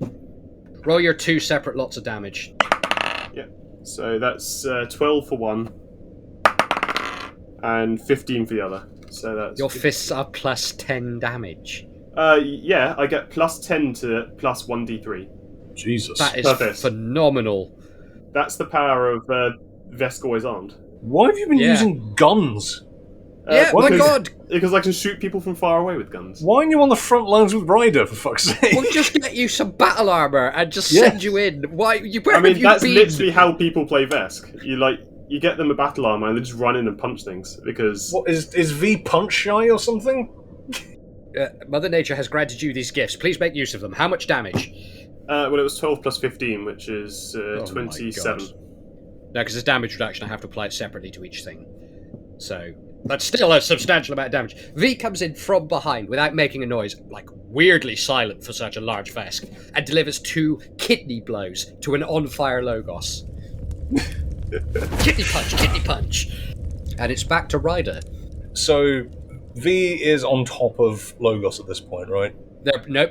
Roll your 2 separate lots of damage. Yeah. So that's 12 for one. And 15 for the other. So that's... Your fists are plus 10 damage. Yeah, I get plus 10 to plus 1d3. Jesus. That is phenomenal. That's the power of Vesk Always Armed. Why have you been using guns? My god! Because I can shoot people from far away with guns. Why aren't you on the front lines with Ryder, for fuck's sake? We'll just get you some battle armor and just send you in. Where have you that's been? literally how people play Vesk. You get them a battle armor and they just run in and punch things, because... What, is V punch shy or something? Mother Nature has granted you these gifts. Please make use of them. How much damage? Well, it was 12 plus 15, which is 27. No, because it's damage reduction. I have to apply it separately to each thing. So, that's still a substantial amount of damage. V comes in from behind without making a noise, like weirdly silent for such a large Vesk, and delivers 2 kidney blows to an on-fire Logoss. Kidney punch. And it's back to Ryder. So, V is on top of Logoss at this point, right?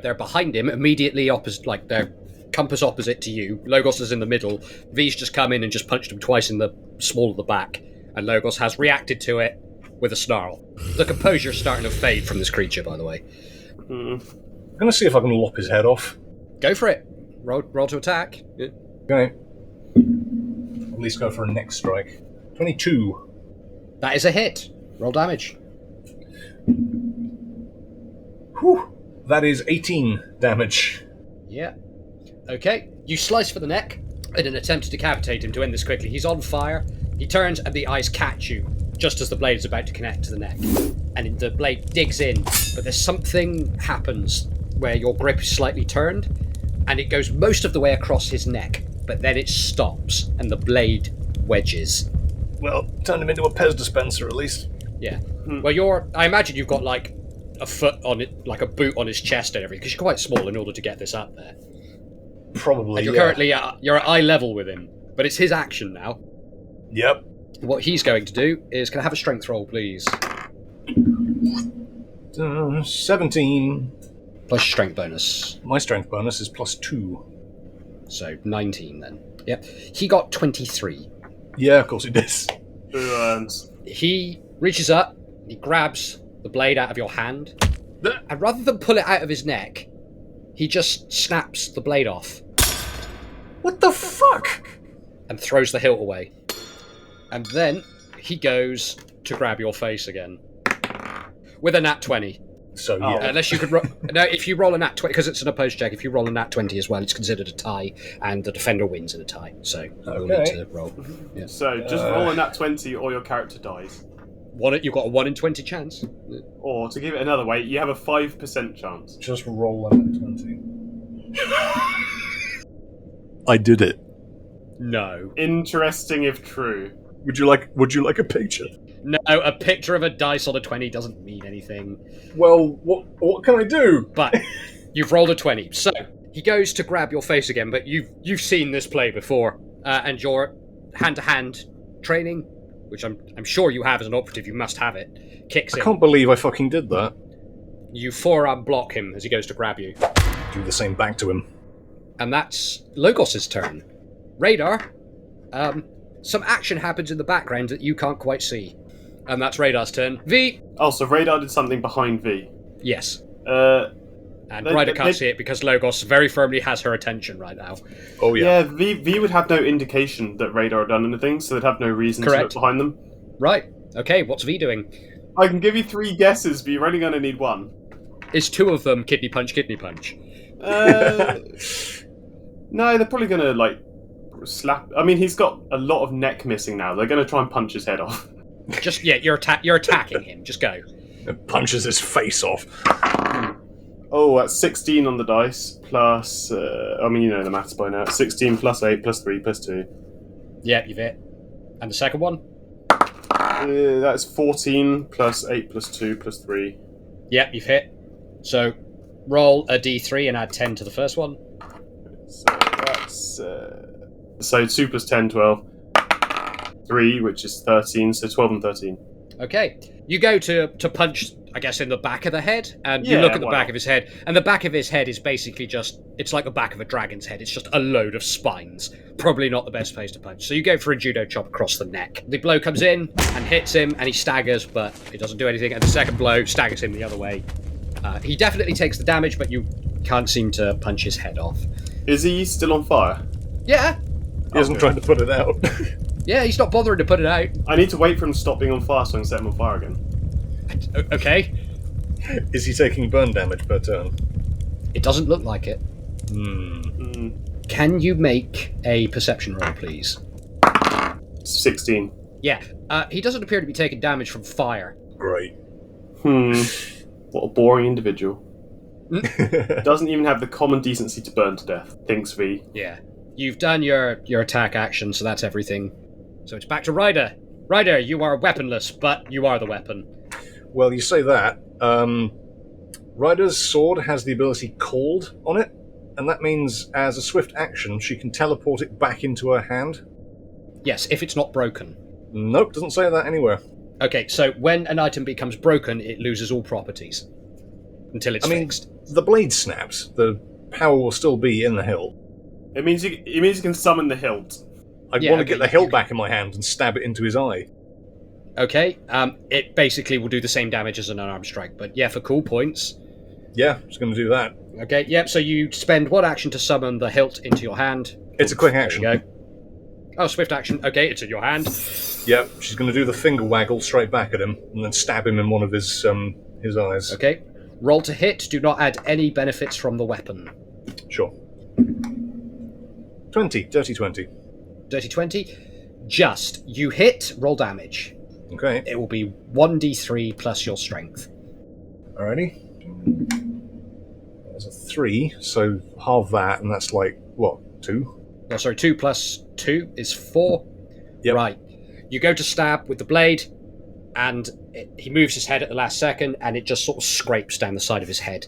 They're behind him, immediately opposite, like they're compass opposite to you. Logoss is in the middle. V's just come in and just punched him twice in the small of the back, and Logoss has reacted to it with a snarl. The composure's starting to fade from this creature, by the way. I'm going to see if I can lop his head off. Go for it. Roll to attack. Yeah. Okay. At least go for a next strike. 22. That is a hit. Roll damage. Whew. That is 18 damage. Yeah. Okay. You slice for the neck in an attempt to decapitate him to end this quickly. He's on fire. He turns and the eyes catch you just as the blade is about to connect to the neck. And the blade digs in, but there's something happens where your grip is slightly turned and it goes most of the way across his neck, but then it stops and the blade wedges. Well, turned him into a Pez dispenser at least. Yeah. Well, I imagine you've got like a foot on it, like a boot on his chest and everything, because you're quite small in order to get this up there. Probably, and you're currently you're at eye level with him, but it's his action now. Yep. What he's going to do is, can I have a strength roll, please? 17. Plus your strength bonus. My strength bonus is +2. So 19 then. Yep. He got 23. Yeah, of course he did. He reaches up, he grabs the blade out of your hand, and rather than pull it out of his neck, he just snaps the blade off. What the fuck? And throws the hilt away. And then he goes to grab your face again with a nat 20. So yeah, unless you could no, if you roll a nat 20, because it's an opposed check. If you roll a nat 20 as well, it's considered a tie, and the defender wins in a tie. So you'll need to roll. Yeah. So just roll a nat 20, or your character dies. You've got a 1 in 20 chance. Or to give it another way, you have a 5% chance. just roll a nat 20. I did it. No. Interesting if true. Would you like a picture? No, a picture of a dice on a 20 doesn't mean anything. Well, what can I do? But you've rolled a 20. So he goes to grab your face again, but you've seen this play before, and your hand-to-hand training, which I'm sure you have as an operative, you must have it, kicks in. I can't believe I fucking did that. You forearm block him as he goes to grab you. Do the same back to him. And that's Logoss's turn. Radar, some action happens in the background that you can't quite see. And that's Radar's turn. V! Oh, so Radar did something behind V. Yes. And They- Ryder can't they- see it because Logoss very firmly has her attention right now. Oh yeah. V would have no indication that Radar had done anything, so they'd have no reason to Correct. look behind them. Right. Okay, what's V doing? I can give you 3 guesses, but you're only going to need 1. Is 2 of them kidney punch, kidney punch? No, they're probably going to, slap... I mean, he's got a lot of neck missing now. They're going to try and punch his head off. Just, yeah, you're attacking him. Just go. It punches his face off. Oh, that's 16 on the dice, plus... I mean, you know the maths by now. 16 plus 8 plus 3 plus 2. Yeah, you've hit. And the second one? That's 14 plus 8 plus 2 plus 3. Yep, you've hit. So, roll a d3 and add 10 to the first one. So that's... So 2 plus 10, 12. 3, which is 13, so 12 and 13. Okay. You go to punch, I guess, in the back of the head, and you Yeah, look at the why back not? of his head, and the back of his head is basically just... It's like the back of a dragon's head. It's just a load of spines. Probably not the best place to punch. So you go for a judo chop across the neck. The blow comes in and hits him, and he staggers, but it doesn't do anything, and the second blow staggers him the other way. He definitely takes the damage, but you can't seem to punch his head off. Is he still on fire? Yeah. He isn't trying to put it out. Yeah, he's not bothering to put it out. I need to wait for him to stop being on fire so I can set him on fire again. Okay. Is he taking burn damage per turn? It doesn't look like it. Can you make a perception roll, please? 16. Yeah. He doesn't appear to be taking damage from fire. Great. What a boring individual. Doesn't even have the common decency to burn to death, thinks V. Yeah. You've done your attack action, so that's everything. So it's back to Ryder. Ryder, you are weaponless, but you are the weapon. Well, you say that. Ryder's sword has the ability Called on it, and that means as a swift action, she can teleport it back into her hand. Yes, if it's not broken. Nope, doesn't say that anywhere. Okay, so when an item becomes broken, it loses all properties. Until it's fixed. The blade snaps. The power will still be in the hilt. It means you can summon the hilt. I'd Yeah, want to okay, get the hilt back in my hand and stab it into his eye. Okay, it basically will do the same damage as an unarmed strike, but yeah, for cool points. Yeah, just going to do that. Okay, yep, so you spend 1 action to summon the hilt into your hand. It's a quick action. There you go. Oh, swift action. Okay, it's in your hand. Yep, she's going to do the finger waggle straight back at him and then stab him in one of his eyes. Okay. Roll to hit. Do not add any benefits from the weapon. Sure. 20. Dirty 20. Dirty 20. Just. You hit, roll damage. Okay. It will be 1d3 plus your strength. Alrighty. There's a 3, so halve that, and that's like, what, 2? Oh, sorry, 2 plus 2 is 4. Yep. Right. You go to stab with the blade, and he moves his head at the last second, and it just sort of scrapes down the side of his head.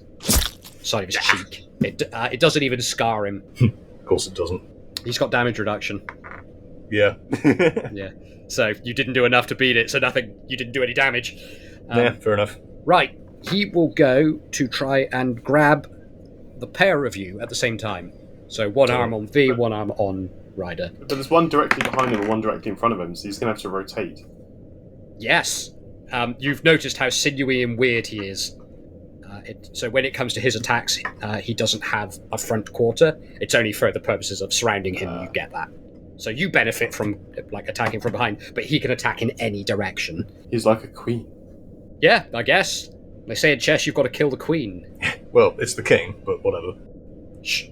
Side of his cheek. It doesn't even scar him. Of course it doesn't. He's got damage reduction. Yeah. Yeah. So you didn't do enough to beat it, so you didn't do any damage. Yeah, fair enough. Right. He will go to try and grab the pair of you at the same time. So one arm on V, one arm on Ryder. But there's one directly behind him and one directly in front of him, so he's going to have to rotate. Yes. You've noticed how sinewy and weird he is. So when it comes to his attacks, he doesn't have a front quarter. It's only for the purposes of surrounding him you get that. So you benefit from attacking from behind, but he can attack in any direction. He's like a queen. Yeah, I guess. They say in chess you've got to kill the queen. Well, it's the king, but whatever. Shh.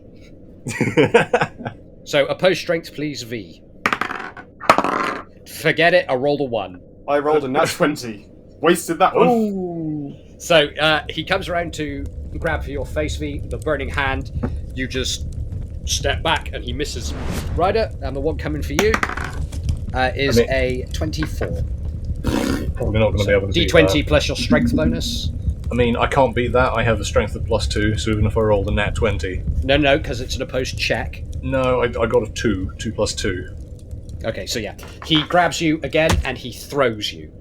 So, opposed strength, please, V. Forget it, I rolled a 1. I rolled a nat 20. Wasted that one. Ooh. So, he comes around to grab for your face, V, the burning hand. You just step back, and he misses. Ryder, and the one coming for you is a 24. Probably not going to be able to beat D20 that. plus your strength bonus. I mean, I can't beat that. I have a strength of +2, so even if I rolled a nat 20... No, because it's an opposed check. No, I got a 2 plus 2. Okay, so yeah. He grabs you again, and he throws you.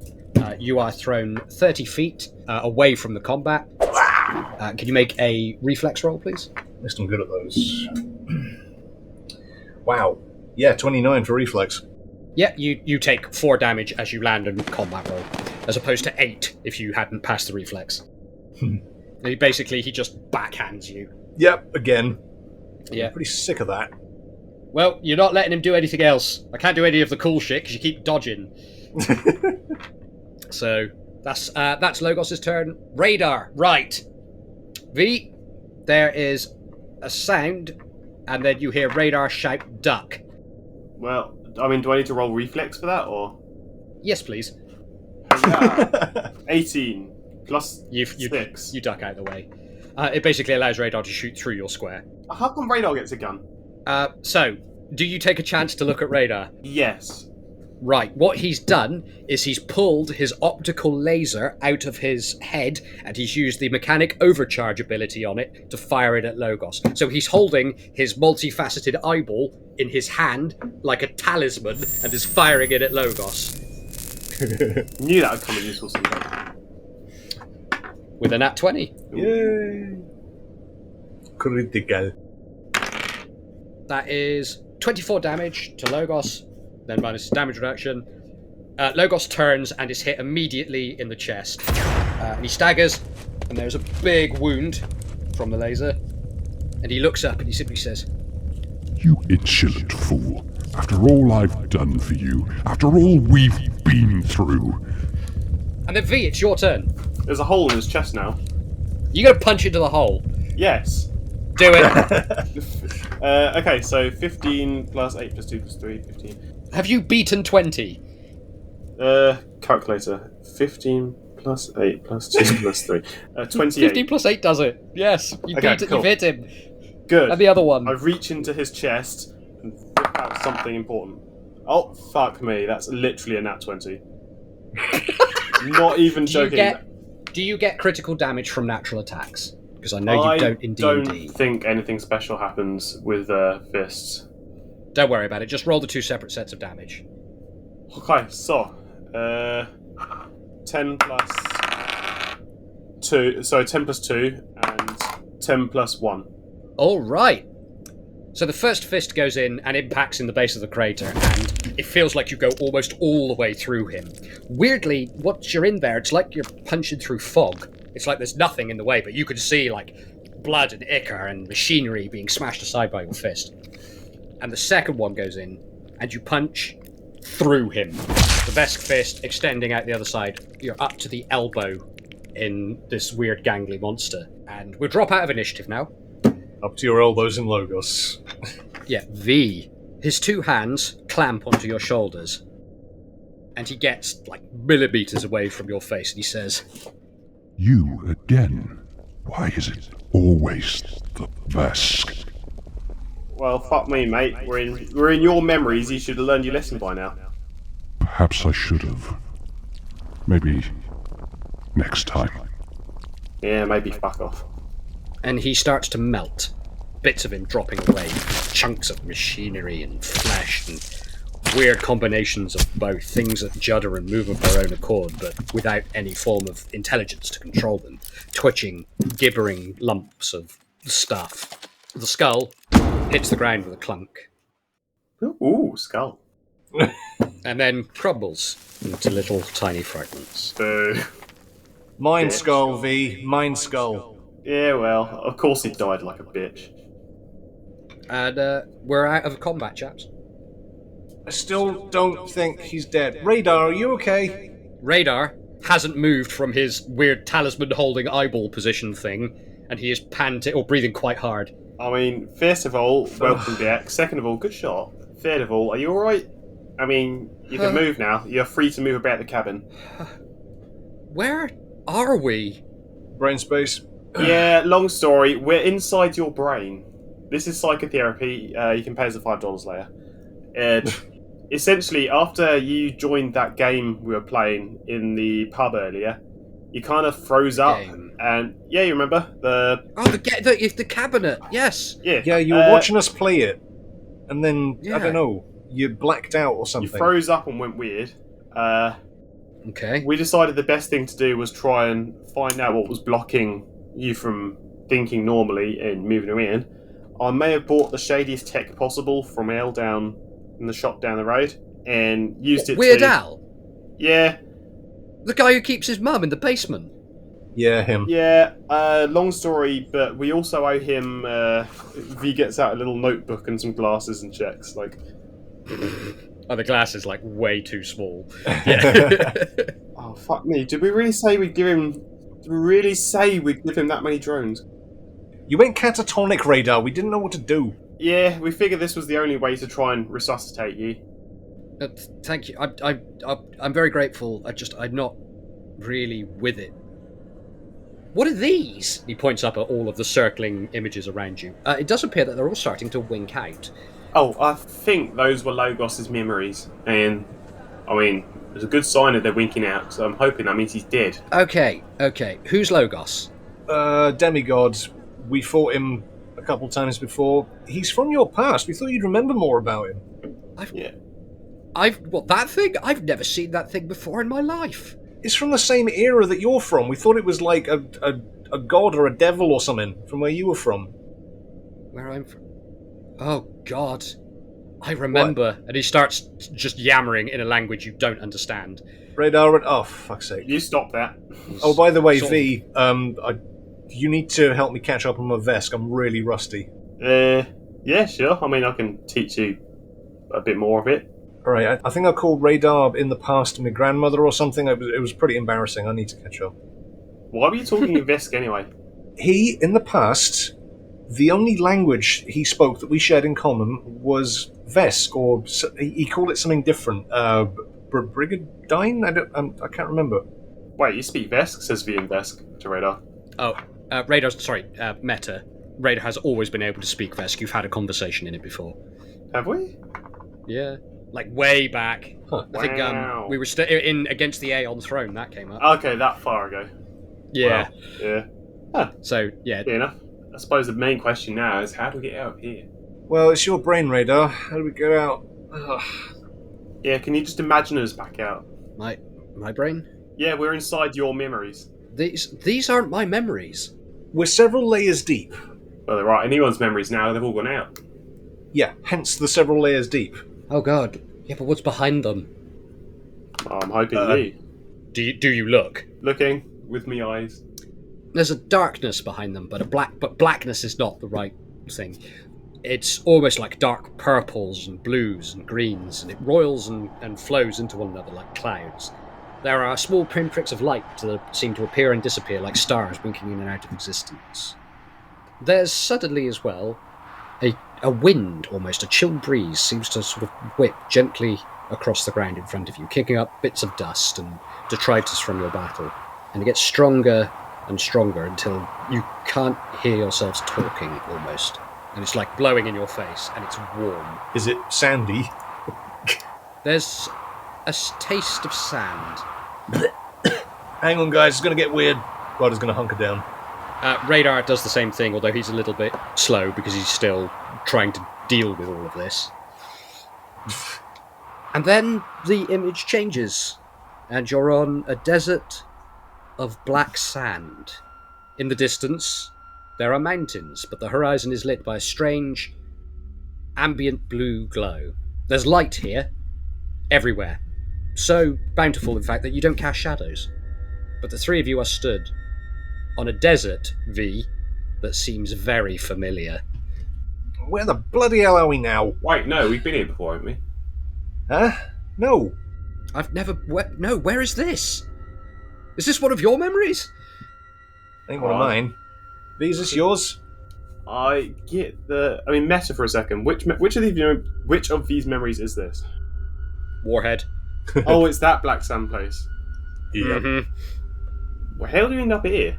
You are thrown 30 feet away from the combat. Can you make a reflex roll, please? At least I'm good at those. Wow. Yeah, 29 for reflex. Yeah, you take 4 damage as you land in combat roll, as opposed to 8 if you hadn't passed the reflex. Basically, he just backhands you. Yep, again. Yeah. I'm pretty sick of that. Well, you're not letting him do anything else. I can't do any of the cool shit because you keep dodging. So that's Logoss's turn. Radar, right. V, there is a sound, and then you hear Radar shout, duck. Well, I mean, do I need to roll reflex for that, or? Yes, please. Yeah. 18 plus 6. You duck out of the way. It basically allows Radar to shoot through your square. How come Radar gets a gun? So, do you take a chance to look at Radar? Yes. Right, what he's done is he's pulled his optical laser out of his head and he's used the mechanic overcharge ability on it to fire it at Logoss. So he's holding his multifaceted eyeball in his hand like a talisman and is firing it at Logos. Knew that would come in useful someday. With a nat 20. Yay! Critical. That is 24 damage to Logoss, then minus his damage reduction. Logoss turns and is hit immediately in the chest. And he staggers, and there's a big wound from the laser. And he looks up and he simply says, You insolent fool. After all I've done for you, after all we've been through. and then V, it's your turn. There's a hole in his chest now. You gotta punch into the hole. Yes. Do it. Okay, so 15 plus 8 plus 2 plus 3, 15. Have you beaten 20? Calculator. 15 plus 8 plus 2 plus 3. 28. 15 plus 8 does it. Yes. You Okay, beat it. cool. You've hit him. Good. And the other one. I reach into his chest and rip out something important. Oh, fuck me. That's literally a nat 20. Not even joking. Do you get critical damage from natural attacks? Because I know you don't in D&D. I don't think anything special happens with fists. Don't worry about it. Just roll the 2 separate sets of damage. Okay, so 10 plus 2. So 10 plus 2 and 10 plus 1. All right. So the first fist goes in and impacts in the base of the crater, and it feels like you go almost all the way through him. Weirdly, once you're in there, it's like you're punching through fog. It's like there's nothing in the way, but you can see like blood and ichor and machinery being smashed aside by your fist. And the second one goes in, and you punch through him. The best fist extending out the other side. You're up to the elbow in this weird gangly monster. And we'll drop out of initiative now. Up to your elbows in Logoss. Yeah, V. His 2 hands clamp onto your shoulders. And he gets, like, millimeters away from your face, and he says, You again? Why is it always the best? Well, fuck me, mate. We're in your memories. You should have learned your lesson by now. Perhaps I should have. Maybe next time. Yeah, maybe fuck off. and he starts to melt. Bits of him dropping away, chunks of machinery and flesh and weird combinations of both, things that judder and move of their own accord, but without any form of intelligence to control them. Twitching, gibbering lumps of stuff. The skull hits the ground with a clunk. Ooh, skull. And then crumbles into little tiny fragments. Mine skull, V. Mine skull. Yeah, well, of course he died like a bitch. And we're out of combat, chaps. I still don't think he's dead. Radar, are you okay? Radar hasn't moved from his weird talisman-holding eyeball position thing, and he is panting or breathing quite hard. I mean, first of all, welcome back. Second of all, good shot. Third of all, are you alright? I mean, you can move now. You're free to move about the cabin. Where are we? Brain space. Yeah, long story. We're inside your brain. This is psychotherapy. You can pay us the $5 later. Essentially, after you joined that game we were playing in the pub earlier, you kind of froze up. And yeah, you remember the cabinet. Yes. Yeah, you were watching us play it, and then I don't know, you blacked out or something. You froze up and went weird. Okay. We decided the best thing to do was try and find out what was blocking you from thinking normally and moving around. I may have bought the shadiest tech possible from Al down in the shop down the road and used it Weird to... Al? Yeah. The guy who keeps his mum in the basement? Yeah, him. Yeah, long story, but we also owe him... Vee gets out a little notebook and some glasses and checks, like... Oh, the glass is, like, way too small. Yeah. Oh, fuck me. Did we really say we'd give him... Did we really say we'd give him that many drones? You went catatonic, Radar. We didn't know what to do. Yeah, we figured this was the only way to try and resuscitate you. Thank you. I'm very grateful. I'm not really with it. What are these? He points up at all of the circling images around you. It does appear that they're all starting to wink out. Oh, I think those were Logoss's memories. And, I mean, it's a good sign that they're winking out, so I'm hoping that means he's dead. Okay. Who's Logoss? Demigod. We fought him a couple times before. He's from your past. We thought you'd remember more about him. That thing? I've never seen that thing before in my life. It's from the same era that you're from. We thought it was like a god or a devil or something from where you were from. Where I'm from? Oh, God. I remember. What? And he starts just yammering in a language you don't understand. Radar, oh, fuck's sake. You stop that. Oh, by the way, Vee, you need to help me catch up on my Vesk. I'm really rusty. Yeah, sure. I mean, I can teach you a bit more of it. Alright, I think I called Radar in the past to my grandmother or something. It was pretty embarrassing. I need to catch up. Why were you talking in Vesk anyway? He, in the past, the only language he spoke that we shared in common was Vesk, or he called it something different. Brigadine? I can't remember. Wait, you speak Vesk? Says Vee in Vesk to Radar. Oh, Meta. Radar has always been able to speak Vesk. You've had a conversation in it before. Have we? Yeah. Like, way back. Huh. I think we were in Against the Aeon Throne, that came up. Okay, that far ago. Yeah. Wow. Yeah. Huh. So, yeah. Fair enough. I suppose the main question now is, how do we get out of here? Well, it's your brain, Radar. How do we get out? Ugh. Yeah, can you just imagine us back out? My brain? Yeah, we're inside your memories. These aren't my memories. We're several layers deep. Well, they're right. Anyone's memories now, they've all gone out. Yeah, hence the several layers deep. Oh, God. Yeah, but what's behind them? Oh, I'm hoping you. Do you look? Looking with me eyes. There's a darkness behind them, but blackness is not the right thing. It's almost like dark purples and blues and greens, and it roils and flows into one another like clouds. There are small pinpricks of light that seem to appear and disappear like stars winking in and out of existence. There's suddenly as well a wind, almost a chill breeze, seems to sort of whip gently across the ground in front of you, kicking up bits of dust and detritus from your battle. And it gets stronger and stronger until you can't hear yourselves talking, almost. And it's like blowing in your face, and it's warm. Is it sandy? There's a taste of sand. Hang on, guys, it's going to get weird. Ryder's going to hunker down. Radar does the same thing, although he's a little bit slow because he's still trying to deal with all of this. And then the image changes, and you're on a desert of black sand. In the distance, there are mountains, but the horizon is lit by a strange, ambient blue glow. There's light here, everywhere. So bountiful, in fact, that you don't cast shadows. But the three of you are stood on a desert, Vee, that seems very familiar. Where the bloody hell are we now? Wait, no, we've been here before, haven't we? Huh? No. I've never... No, where is this? Is this one of your memories? Ain't one of mine. V's, this yours? I get the... I mean, meta for a second. Which of these memories is this? Warhead. Oh, it's that Black Sand place. Yeah. Mm-hmm. Well, how do you end up here?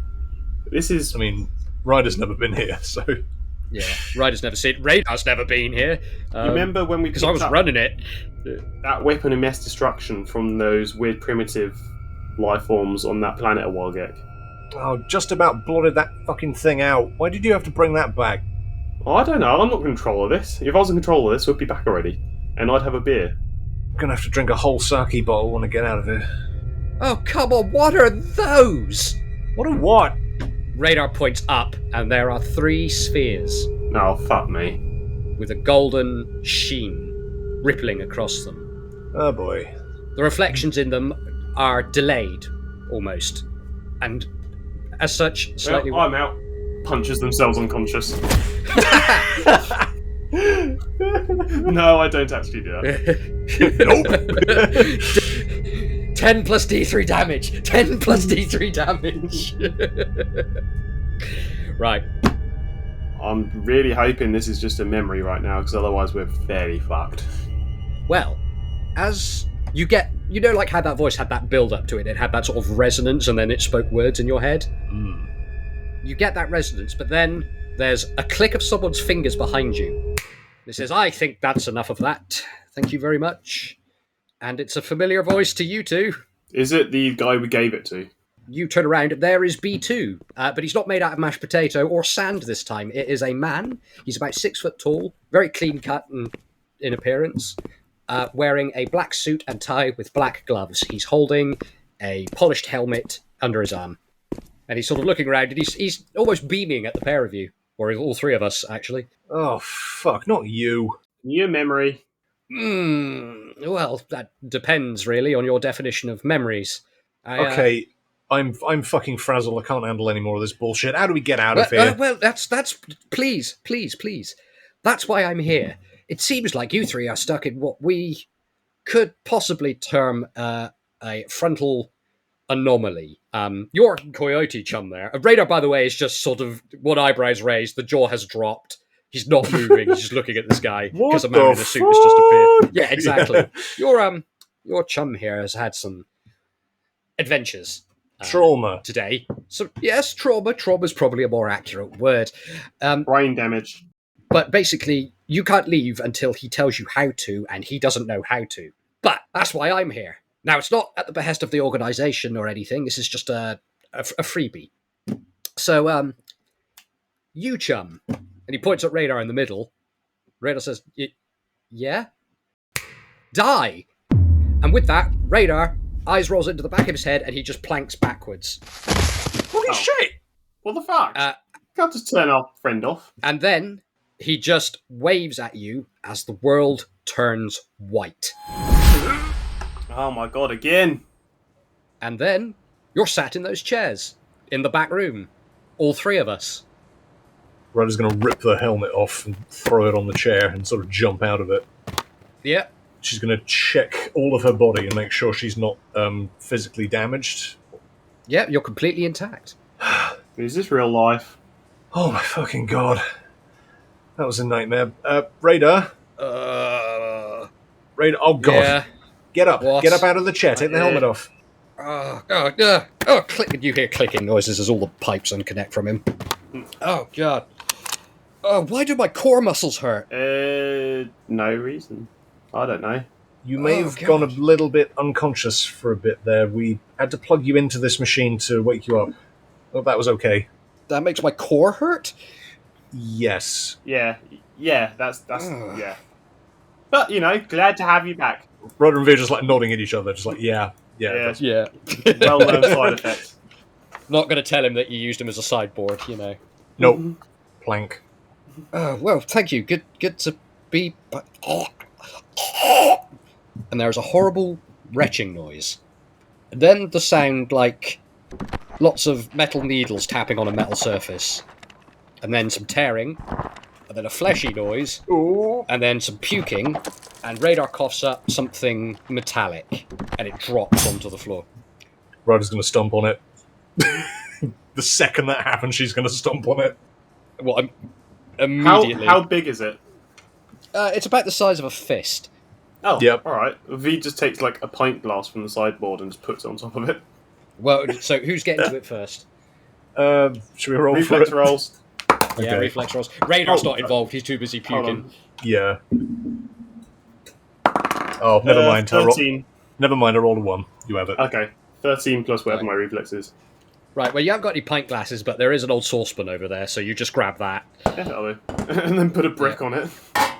This is... I mean, Ryder's never been here, so... Yeah, Ryder's never seen... Radar's never been here. You remember when we because I was running it. that weapon of mass destruction from those weird primitive life forms on that planet a while ago? Oh, just about blotted that fucking thing out. Why did you have to bring that back? Oh, I don't know. I'm not in control of this. If I was in control of this, we'd be back already. And I'd have a beer. I'm gonna have to drink a whole sake bottle when I get out of here. Oh, come on, what are those? What a what? Radar points up, and there are 3 spheres Oh, fuck me. with a golden sheen rippling across them. Oh boy. The reflections in them are delayed, almost. And as such, slightly... Well, I'm out. Punches themselves unconscious. No, I don't actually do that. Nope. 10 plus D3 damage. 10 plus D3 damage. Right. I'm really hoping this is just a memory right now, because otherwise we're fairly fucked. Well, as you get... You know, like how that voice had that build-up to it? It had that sort of resonance, and then it spoke words in your head? Mm. You get that resonance, but then there's a click of someone's fingers behind you. It says, I think that's enough of that. Thank you very much. And it's a familiar voice to you two. Is it the guy we gave it to? You turn around, there is B2, but he's not made out of mashed potato or sand this time. It is a man. He's about 6 foot tall, very clean cut in appearance, wearing a black suit and tie with black gloves. He's holding a polished helmet under his arm. And he's sort of looking around, and he's almost beaming at the pair of you. Or all 3 of us, actually. Oh, fuck, not you. Your memory. Well, that depends, really, on your definition of memories. Okay, I'm fucking frazzled. I can't handle any more of this bullshit. How do we get out of here? Well, that's... Please. That's why I'm here. It seems like you 3 are stuck in what we could possibly term a frontal anomaly. Your coyote chum there. Radar, by the way, is just sort of one eyebrow's raised. The jaw has dropped. He's not moving. He's just looking at this guy because a man in a suit has just appeared. Yeah, exactly. Yeah. Your chum here has had some adventures. Trauma. Today. So, yes, trauma. Trauma's probably a more accurate word. Brain damage. But basically, you can't leave until he tells you how to, and he doesn't know how to. But that's why I'm here. Now, it's not at the behest of the organisation or anything. This is just a freebie. So, you chum. And he points at Radar in the middle. Radar says, yeah? Die! And with that, Radar, eyes rolls into the back of his head, and he just planks backwards. Holy shit! What the fuck? Can't just turn our friend off. And then he just waves at you as the world turns white. Oh my god, again. And then you're sat in those chairs in the back room. All 3 of us. Ryder's going to rip the helmet off and throw it on the chair and sort of jump out of it. Yeah. She's going to check all of her body and make sure she's not physically damaged. Yeah, you're completely intact. Is this real life? Oh my fucking god. That was a nightmare. Radar? Radar, oh god. Yeah. Get up. What? Get up out of the chair. Take the helmet off. Click. You hear clicking noises as all the pipes unconnect from him. Oh, God. Why do my core muscles hurt? No reason. I don't know. You may have gone a little bit unconscious for a bit there. We had to plug you into this machine to wake you up. Hope that was okay. That makes my core hurt? Yes. Yeah, that's yeah. But, glad to have you back. Ryder and Vee are just like nodding at each other, just like, yeah. Yeah. Well-known side effects. Not going to tell him that you used him as a sideboard, Nope. Plank. Well, thank you. Good to be... And there's a horrible retching noise. And then the sound like lots of metal needles tapping on a metal surface. And then some tearing. and then a fleshy noise, Ooh. and then some puking, and Radar coughs up something metallic, and it drops onto the floor. Ryder's going to stomp on it. The second that happens, she's going to stomp on it. Well, immediately. How big is it? It's about the size of a fist. Oh, Yep. Alright. V just takes like a pint glass from the sideboard and just puts it on top of it. Well, so who's getting to it first? Should we roll Reflex for it? rolls. Yeah, Okay. reflex rolls. Radar's not involved, he's too busy puking. Yeah. Oh, never mind. 13. Never mind, I rolled a 1. You have it. Okay. 13 plus whatever my reflex is. Right, well, you haven't got any pint glasses, but there is an old saucepan over there, so you just grab that. Yeah, that'll do. And then put a brick on it.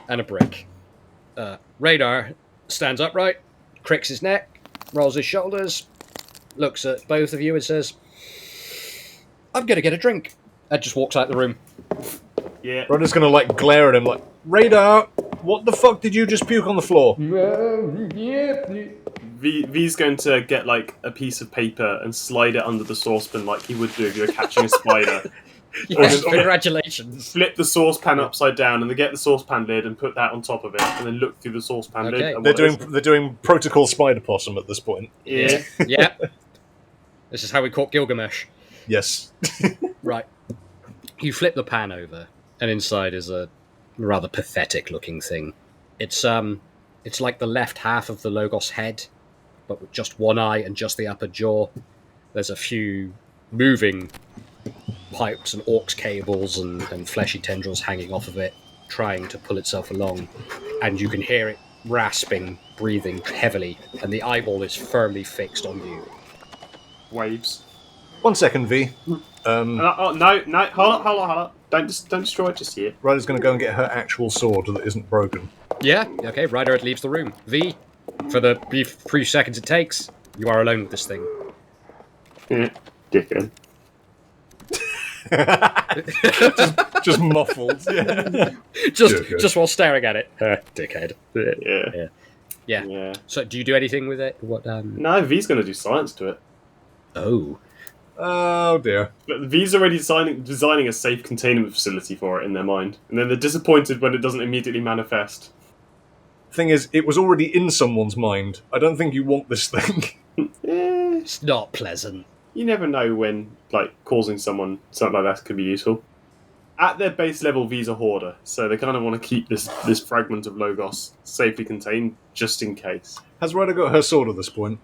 And a brick. Radar stands upright, cricks his neck, rolls his shoulders, looks at both of you and says, I'm going to get a drink. And just walks out the room. Yeah. Ryder's going to like glare at him like, Radar, what the fuck did you just puke on the floor? V's going to get like a piece of paper and slide it under the saucepan like he would do if you were catching a spider. Yes, congratulations. Flip the saucepan upside down and then get the saucepan lid and put that on top of it and then look through the saucepan lid. And They're doing protocol spider possum at this point. Yeah. Yeah. This is how we caught Gilgamesh. Yes. Right. You flip the pan over, and inside is a rather pathetic-looking thing. It's like the left half of the Logoss head, but with just one eye and just the upper jaw. There's a few moving pipes and aux cables and fleshy tendrils hanging off of it, trying to pull itself along. And you can hear it rasping, breathing heavily, and the eyeball is firmly fixed on you. Waves. 1 second, V. No, hold on. Don't destroy it just yet. Ryder's going to go and get her actual sword that isn't broken. Yeah, okay, Ryder leaves the room. V, for the brief 3 seconds it takes, you are alone with this thing. Dickhead. Just muffled. Yeah. just while staring at it. Dickhead. Yeah. So, do you do anything with it? What? No, V's going to do science to it. Oh dear. But V's already designing a safe containment facility for it in their mind, and then they're disappointed when it doesn't immediately manifest. Thing is, it was already in someone's mind. I don't think you want this thing. It's not pleasant. You never know when, like, causing someone something like that could be useful. At their base level, V's a hoarder, so they kind of want to keep this fragment of Logoss safely contained, just in case. Has Ryder got her sword at this point?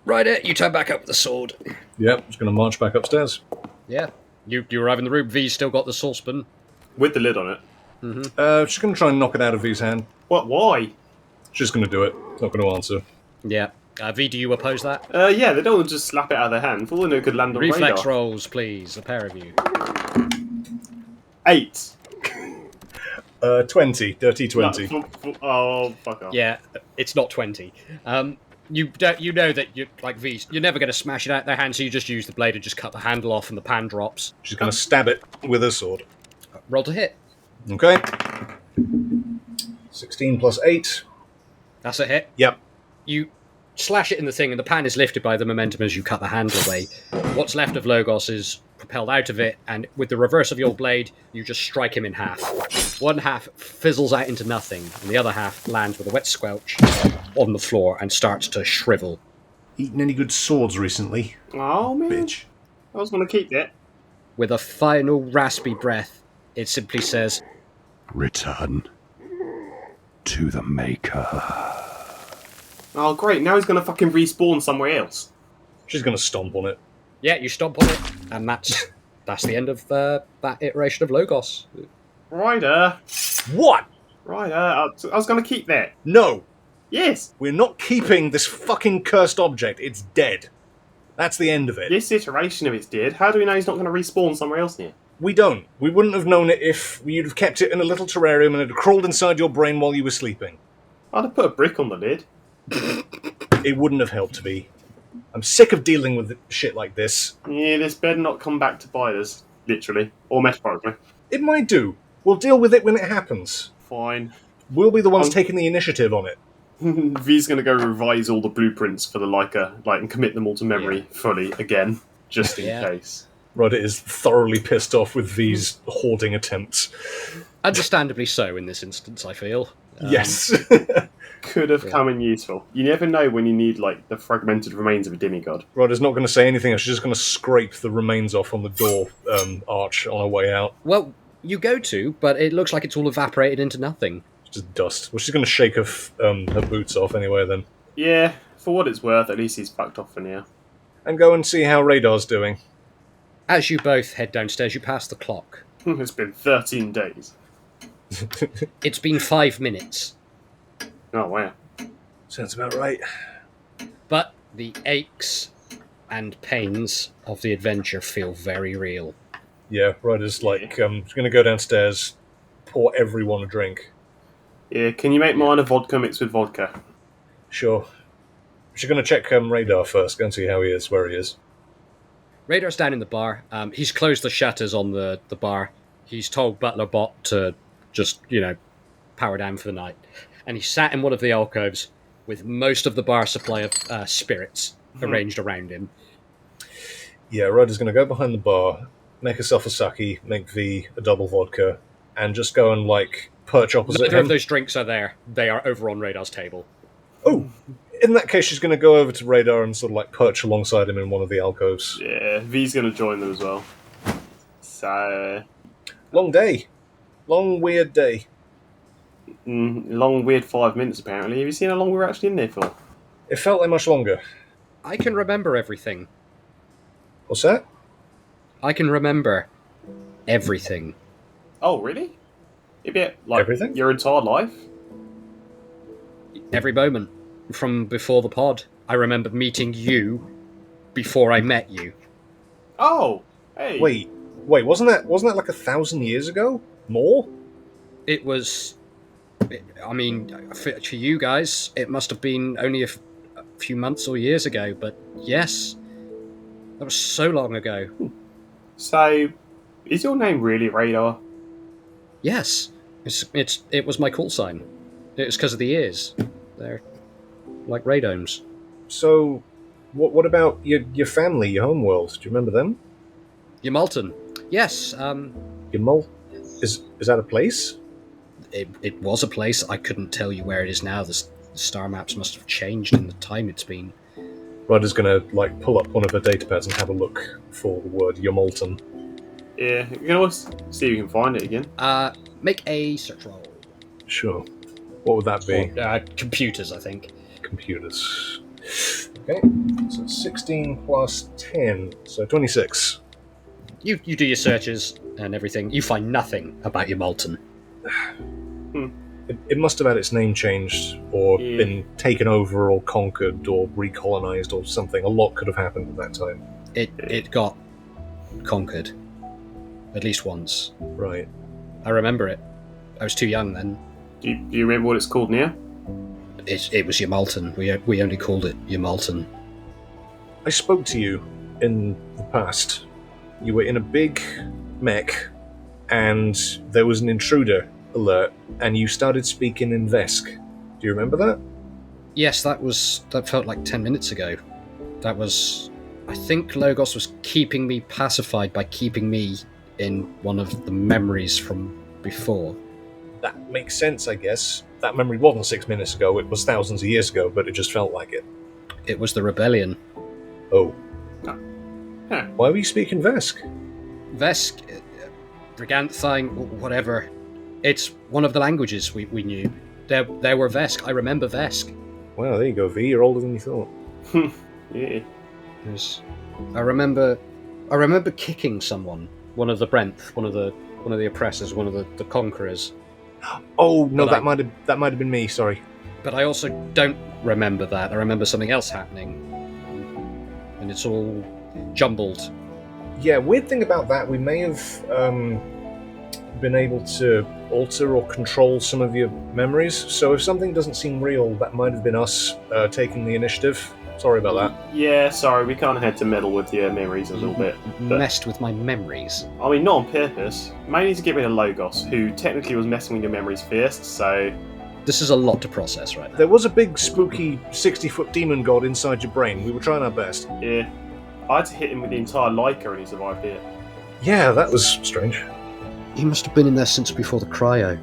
Ryder, you turn back up with the sword. Yep, just going to march back upstairs. Yeah. You arrive in the room, V's still got the saucepan. With the lid on it. Mm-hmm. She's going to try and knock it out of V's hand. What? Why? She's going to do it. Not going to answer. Yeah. V, do you oppose that? Yeah, they don't want to just slap it out of their hand. For all they know, it could land on Reflex radar. rolls, please, a pair of you. 8. 20. Dirty 20. No, oh, fuck off. Yeah, it's not 20. You know that you're like V. You're never going to smash it out their hand, so you just use the blade and just cut the handle off, and the pan drops. She's going to stab it with her sword. Roll to hit. Okay. 16 plus 8. That's a hit. Yep. You slash it in the thing, and the pan is lifted by the momentum as you cut the handle away. What's left of Logoss is propelled out of it, and with the reverse of your blade, you just strike him in half. One half fizzles out into nothing, and the other half lands with a wet squelch on the floor and starts to shrivel. Eaten any good swords recently? Oh, man. Bitch. I was going to keep it. With a final raspy breath, it simply says, Return to the Maker. Oh, great. Now he's going to fucking respawn somewhere else. She's going to stomp on it. yeah, you stomp on it, and that's the end of that iteration of Logoss. Ryder. What? Ryder, I was going to keep that. No. Yes. We're not keeping this fucking cursed object. It's dead. That's the end of it. This iteration of it's dead. How do we know he's not going to respawn somewhere else here? We don't. We wouldn't have known it if you'd have kept it in a little terrarium and it had crawled inside your brain while you were sleeping. I'd have put a brick on the lid. It wouldn't have helped me. I'm sick of dealing with shit like this. Yeah, this better not come back to bite us. Literally. Or metaphorically. It might do. We'll deal with it when it happens. Fine. We'll be the ones taking the initiative on it. V's going to go revise all the blueprints for the Lucca, and commit them all to memory fully again, just in case. Ryder is thoroughly pissed off with V's hoarding attempts. Understandably so in this instance, I feel. Yes. Could have come in useful. You never know when you need, like, the fragmented remains of a demigod. Ryder's not going to say anything. She's just going to scrape the remains off on the door arch on her way out. Well, you go to, but it looks like it's all evaporated into nothing. Just dust. Well, she's going to shake her boots off anyway, then. Yeah, for what it's worth, at least he's fucked off for now. And go and see how Radar's doing. As you both head downstairs, you pass the clock. It's been 13 days. It's been 5 minutes. Oh, wow. Sounds about right. But the aches and pains of the adventure feel very real. Yeah, Ryder's like, she's going to go downstairs, pour everyone a drink. Yeah, can you make mine a vodka mixed with vodka? Sure. She's going to check Radar first, go and see how he is, where he is. Radar's down in the bar. He's closed the shutters on the bar. He's told Butler Bot to just, power down for the night. And he sat in one of the alcoves with most of the bar supply of spirits arranged around him. Yeah, Ryder's going to go behind the bar, make herself a sake, make V a double vodka, and just go and, perch opposite Neither him. of those drinks are there. They are over on Radar's table. Oh! In that case, she's going to go over to Radar and sort of, perch alongside him in one of the alcoves. Yeah, V's going to join them as well. So... Long day. Long, weird day. Long, weird 5 minutes, apparently. Have you seen how long we were actually in there for? It felt like much longer. I can remember everything. What's that? I can remember everything. Oh, really? A bit like everything? Your entire life? Every moment. From before the pod. I remember meeting you before I met you. Oh! Hey! Wait, wasn't that like 1,000 years ago? More? It was... I mean, for you guys, it must have been only a few months or years ago, but yes, that was so long ago. So, is your name really Radar? Yes, it was my call sign. It was because of the ears. They're like radomes. So, what about your family, your homeworld? Do you remember them? Yamulton. Yes. Yamul? Is that a place? It was a place. I couldn't tell you where it is now. The star maps must have changed in the time it's been. Ryder's gonna pull up one of her datapads and have a look for the word Yamulton. Yeah, you can always see if you can find it again. Make a search roll. Sure. What would that be? Computers, I think. Computers. Okay, so 16 plus 10, so 26. You do your searches and everything. You find nothing about Yamulton. It must have had its name changed, or been taken over, or conquered, or recolonized, or something. A lot could have happened at that time. It got conquered. At least once. Right. I remember it. I was too young then. Do you remember what it's called now? It was Yamulton. We only called it Yamulton. I spoke to you in the past. You were in a big mech, and there was an intruder alert, and you started speaking in Vesk. Do you remember that? Yes, that felt like 10 minutes ago. I think Logoss was keeping me pacified by keeping me in one of the memories from before. That makes sense, I guess. That memory wasn't 6 minutes ago, it was thousands of years ago, but it just felt like it. It was the rebellion. Oh. Huh. Why were you speaking Vesk? Vesk, Briganthine, whatever. It's one of the languages we knew. There were Vesk. I remember Vesk. Wow, there you go, V. You're older than you thought. Yeah. I remember kicking someone. One of the Brent, one of the oppressors, one of the conquerors. Oh no, that might have been me. Sorry. But I also don't remember that. I remember something else happening, and it's all jumbled. Yeah, weird thing about that, we may have been able to alter or control some of your memories. So if something doesn't seem real, that might have been us taking the initiative. Sorry about that. Yeah, sorry, we kind of had to meddle with your memories a little bit. But, messed with my memories. I mean, not on purpose. Mainly to get rid of Logoss, who technically was messing with your memories first, so... This is a lot to process right now. There was a big, spooky, 60-foot demon god inside your brain. We were trying our best. Yeah. I had to hit him with the entire Leica and he survived it. Yeah, that was strange. He must have been in there since before the cryo.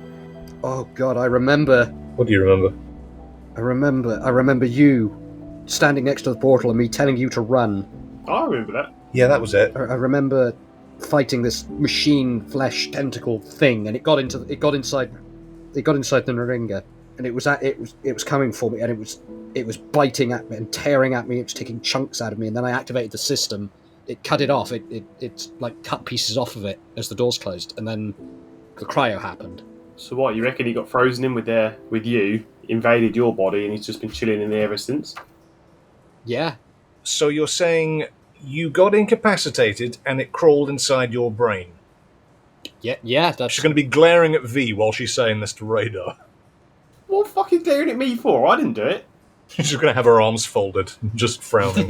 Oh God, I remember. What do you remember? I remember you standing next to the portal and me telling you to run. I remember that. Yeah, that was it. I remember fighting this machine flesh tentacle thing, and it got inside the Naringa, and it was coming for me, and it was biting at me and tearing at me. It was taking chunks out of me, and then I activated the system. It cut it off. It like cut pieces off of it as the doors closed, and then the cryo happened. So what, you reckon he got frozen in with you, invaded your body, and he's just been chilling in there ever since? Yeah. So you're saying you got incapacitated and it crawled inside your brain? Yeah, that's... She's going to be glaring at V while she's saying this to Radar. What fucking glaring at me for? I didn't do it. She's just going to have her arms folded, just frowning.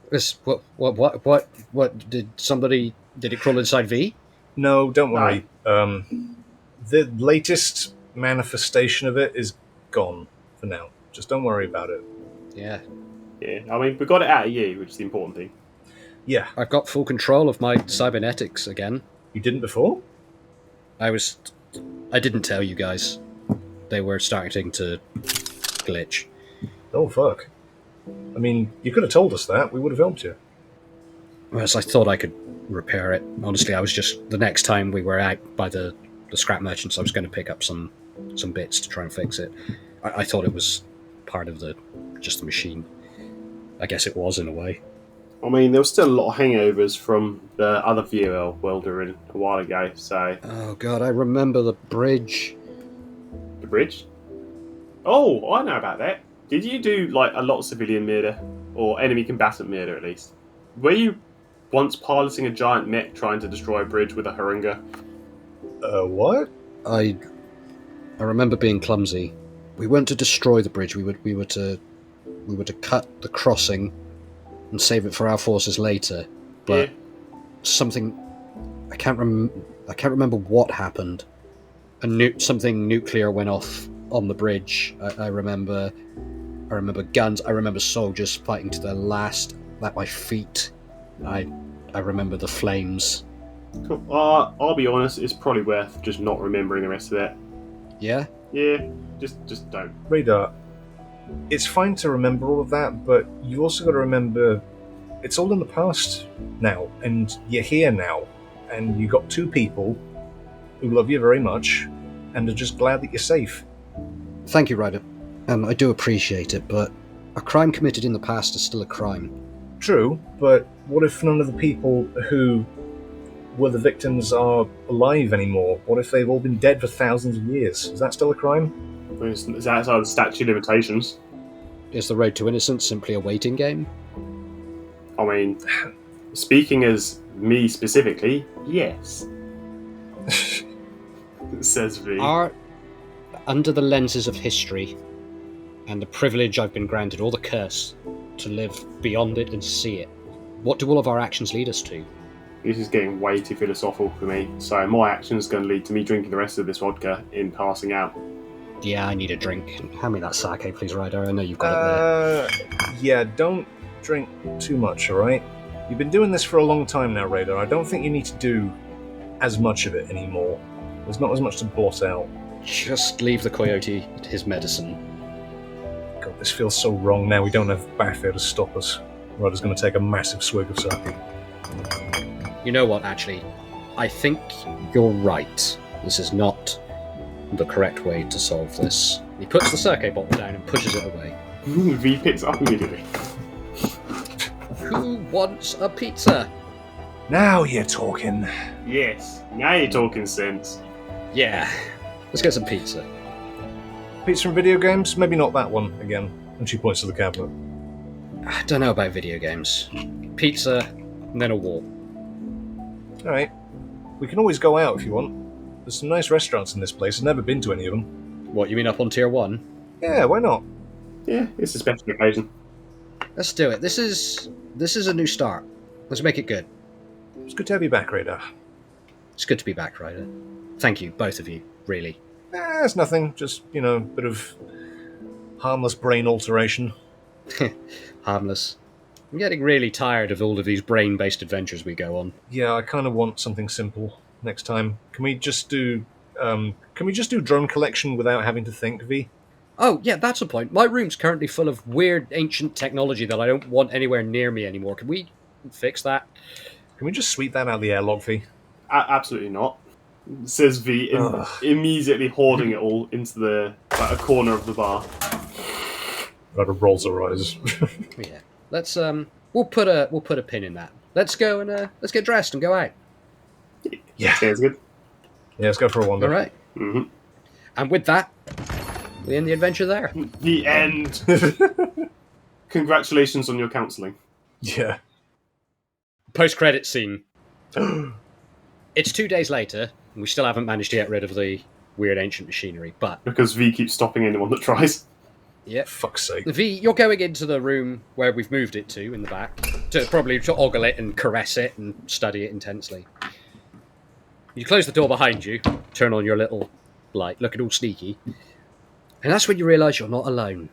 What did it crawl inside V? No, don't worry. The latest manifestation of it is gone for now. Just don't worry about it. Yeah. Yeah, I mean, we got it out of you, which is the important thing. Yeah. I've got full control of my cybernetics again. You didn't before? I didn't tell you guys. They were starting to glitch. Oh, fuck. I mean, you could have told us that. We would have helped you. Whereas I thought I could repair it. Honestly, I was just... The next time we were out by the scrap merchants, I was going to pick up some bits to try and fix it. I thought it was part of just the machine. I guess it was, in a way. I mean, there was still a lot of hangovers from the other VOL welder in a while ago, so... Oh, God, I remember the bridge. The bridge? Oh, I know about that. Did you do, like, a lot of civilian murder? Or enemy combatant murder, at least? Were you once piloting a giant mech trying to destroy a bridge with a Harunga? What? I remember being clumsy. We weren't to destroy the bridge. We were to cut the crossing and save it for our forces later. But something I can't remember what happened. Something nuclear went off on the bridge. I remember guns. I remember soldiers fighting to their last at my feet. I remember the flames. Cool. I'll be honest, it's probably worth just not remembering the rest of that. Yeah? Yeah, just don't. Radar, it's fine to remember all of that, but you've also got to remember it's all in the past now, and you're here now, and you got two people who love you very much and are just glad that you're safe. Thank you, Ryder. I do appreciate it, but a crime committed in the past is still a crime. True, but what if none of the people who were the victims are alive anymore? What if they've all been dead for thousands of years? Is that still a crime? It's outside the statute of limitations. Is the road to innocence simply a waiting game? I mean, speaking as me specifically, yes. Says V. Under the lenses of history, and the privilege I've been granted, or the curse, to live beyond it and see it, what do all of our actions lead us to? This is getting way too philosophical for me, so my action is going to lead to me drinking the rest of this vodka in passing out. Yeah, I need a drink. Hand me that sake, please, Ryder. I know you've got it there. Yeah, don't drink too much, alright? You've been doing this for a long time now, Radar. I don't think you need to do as much of it anymore. There's not as much to blot out. Just leave the coyote his medicine. God, this feels so wrong now. We don't have Bath here to stop us. Ryder's going to take a massive swig of sake. You know what, actually? I think you're right. This is not the correct way to solve this. He puts the sake bottle down and pushes it away. V picks up immediately. Who wants a pizza? Now you're talking. Yes, now you're talking sense. Yeah, let's get some pizza. Pizza from video games? Maybe not that one again. And she points to the cabinet. I don't know about video games. Pizza, and then a walk. Alright. We can always go out if you want. There's some nice restaurants in this place. I've never been to any of them. What, you mean up on tier 1? Yeah, why not? Yeah, it's a special occasion. Let's do it. This is a new start. Let's make it good. It's good to have you back, Radar. It's good to be back, Ryder. Thank you, both of you, really. It's nothing. Just, a bit of harmless brain alteration. Harmless. I'm getting really tired of all of these brain-based adventures we go on. Yeah, I kind of want something simple. next time. Can we just do drone collection without having to think, V? Oh, yeah, that's a point. My room's currently full of weird ancient technology that I don't want anywhere near me anymore. Can we fix that? Can we just sweep that out of the airlock, V? Absolutely not. Says V, immediately hoarding it all into a corner of the bar. Ryder rolls her eyes. Yeah. Let's we'll put a pin in that. Let's go and let's get dressed and go out. Yeah, sounds good. Yeah, let's go for a wander. All right. Mm-hmm. And with that, we end the adventure there. The end. Congratulations on your counselling. Yeah. Post-credit scene. It's 2 days later, and we still haven't managed to get rid of the weird ancient machinery, but... Because V keeps stopping anyone that tries. Yeah. Fuck's sake. V, you're going into the room where we've moved it to, in the back, to ogle it and caress it and study it intensely. You close the door behind you, turn on your little light, looking all sneaky, and that's when you realise you're not alone.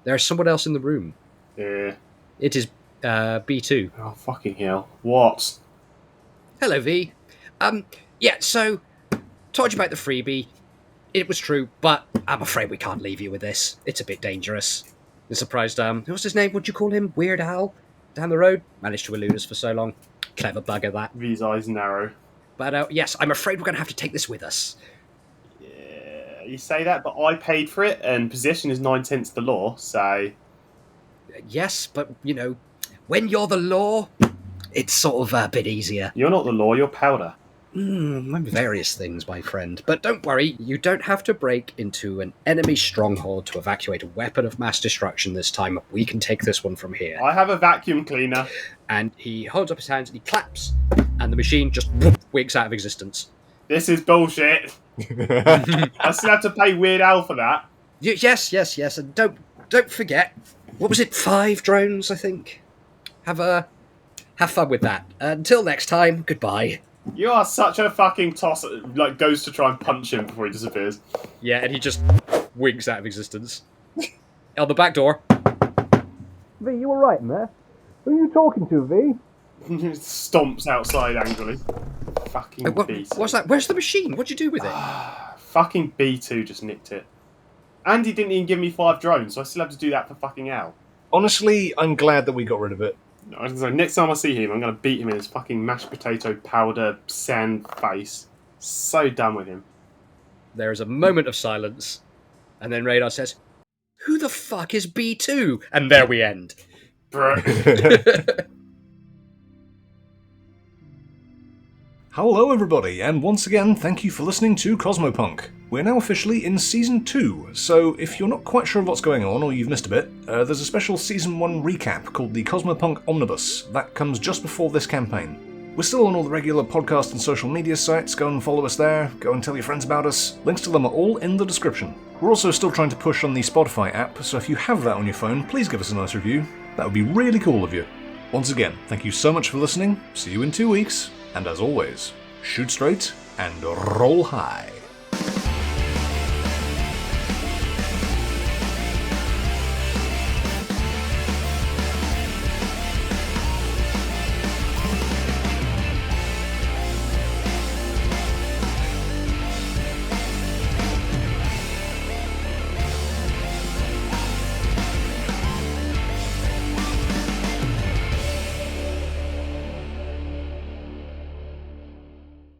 There's someone else in the room. Yeah. It is B2. Oh, fucking hell. What? Hello, V. Yeah, so, told you about the freebie. It was true, but I'm afraid we can't leave you with this. It's a bit dangerous. The surprised, what's his name? What'd you call him? Weird Al? Down the road? Managed to elude us for so long. Clever bugger, that. V's eyes narrow. But, yes, I'm afraid we're going to have to take this with us. Yeah, you say that, but I paid for it, and possession is 9/10 the law, so... Yes, but, when you're the law, it's sort of a bit easier. You're not the law, you're powder. Various things, my friend. But don't worry, you don't have to break into an enemy stronghold to evacuate a weapon of mass destruction this time. We can take this one from here. I have a vacuum cleaner. And he holds up his hands and he claps, and the machine just wigs out of existence. This is bullshit. I still have to pay Weird Al for that. Yes, and don't forget, what was it, 5 drones, I think? Have fun with that. Until next time, goodbye. You are such a fucking tosser. Goes to try and punch him before he disappears. Yeah, and he just wigs out of existence. On the back door. V, you alright in there? Who are you talking to, V? Stomps outside angrily. Fucking B2. What's that? Where's the machine? What'd you do with it? Fucking B2 just nicked it. And he didn't even give me 5 drones, so I still have to do that for fucking Al. Honestly, I'm glad that we got rid of it. So next time I see him, I'm going to beat him in his fucking mashed potato powder sand face. So done with him. There is a moment of silence, and then Radar says, "Who the fuck is B2?" And there we end. Hello everybody, and once again, thank you for listening to Cosmopunk. We're now officially in Season 2, so if you're not quite sure what's going on, or you've missed a bit, there's a special Season 1 recap called the Cosmopunk Omnibus. That comes just before this campaign. We're still on all the regular podcast and social media sites, go and follow us there, go and tell your friends about us. Links to them are all in the description. We're also still trying to push on the Spotify app, so if you have that on your phone, please give us a nice review. That would be really cool of you. Once again, thank you so much for listening, see you in 2 weeks, and as always, shoot straight and roll high.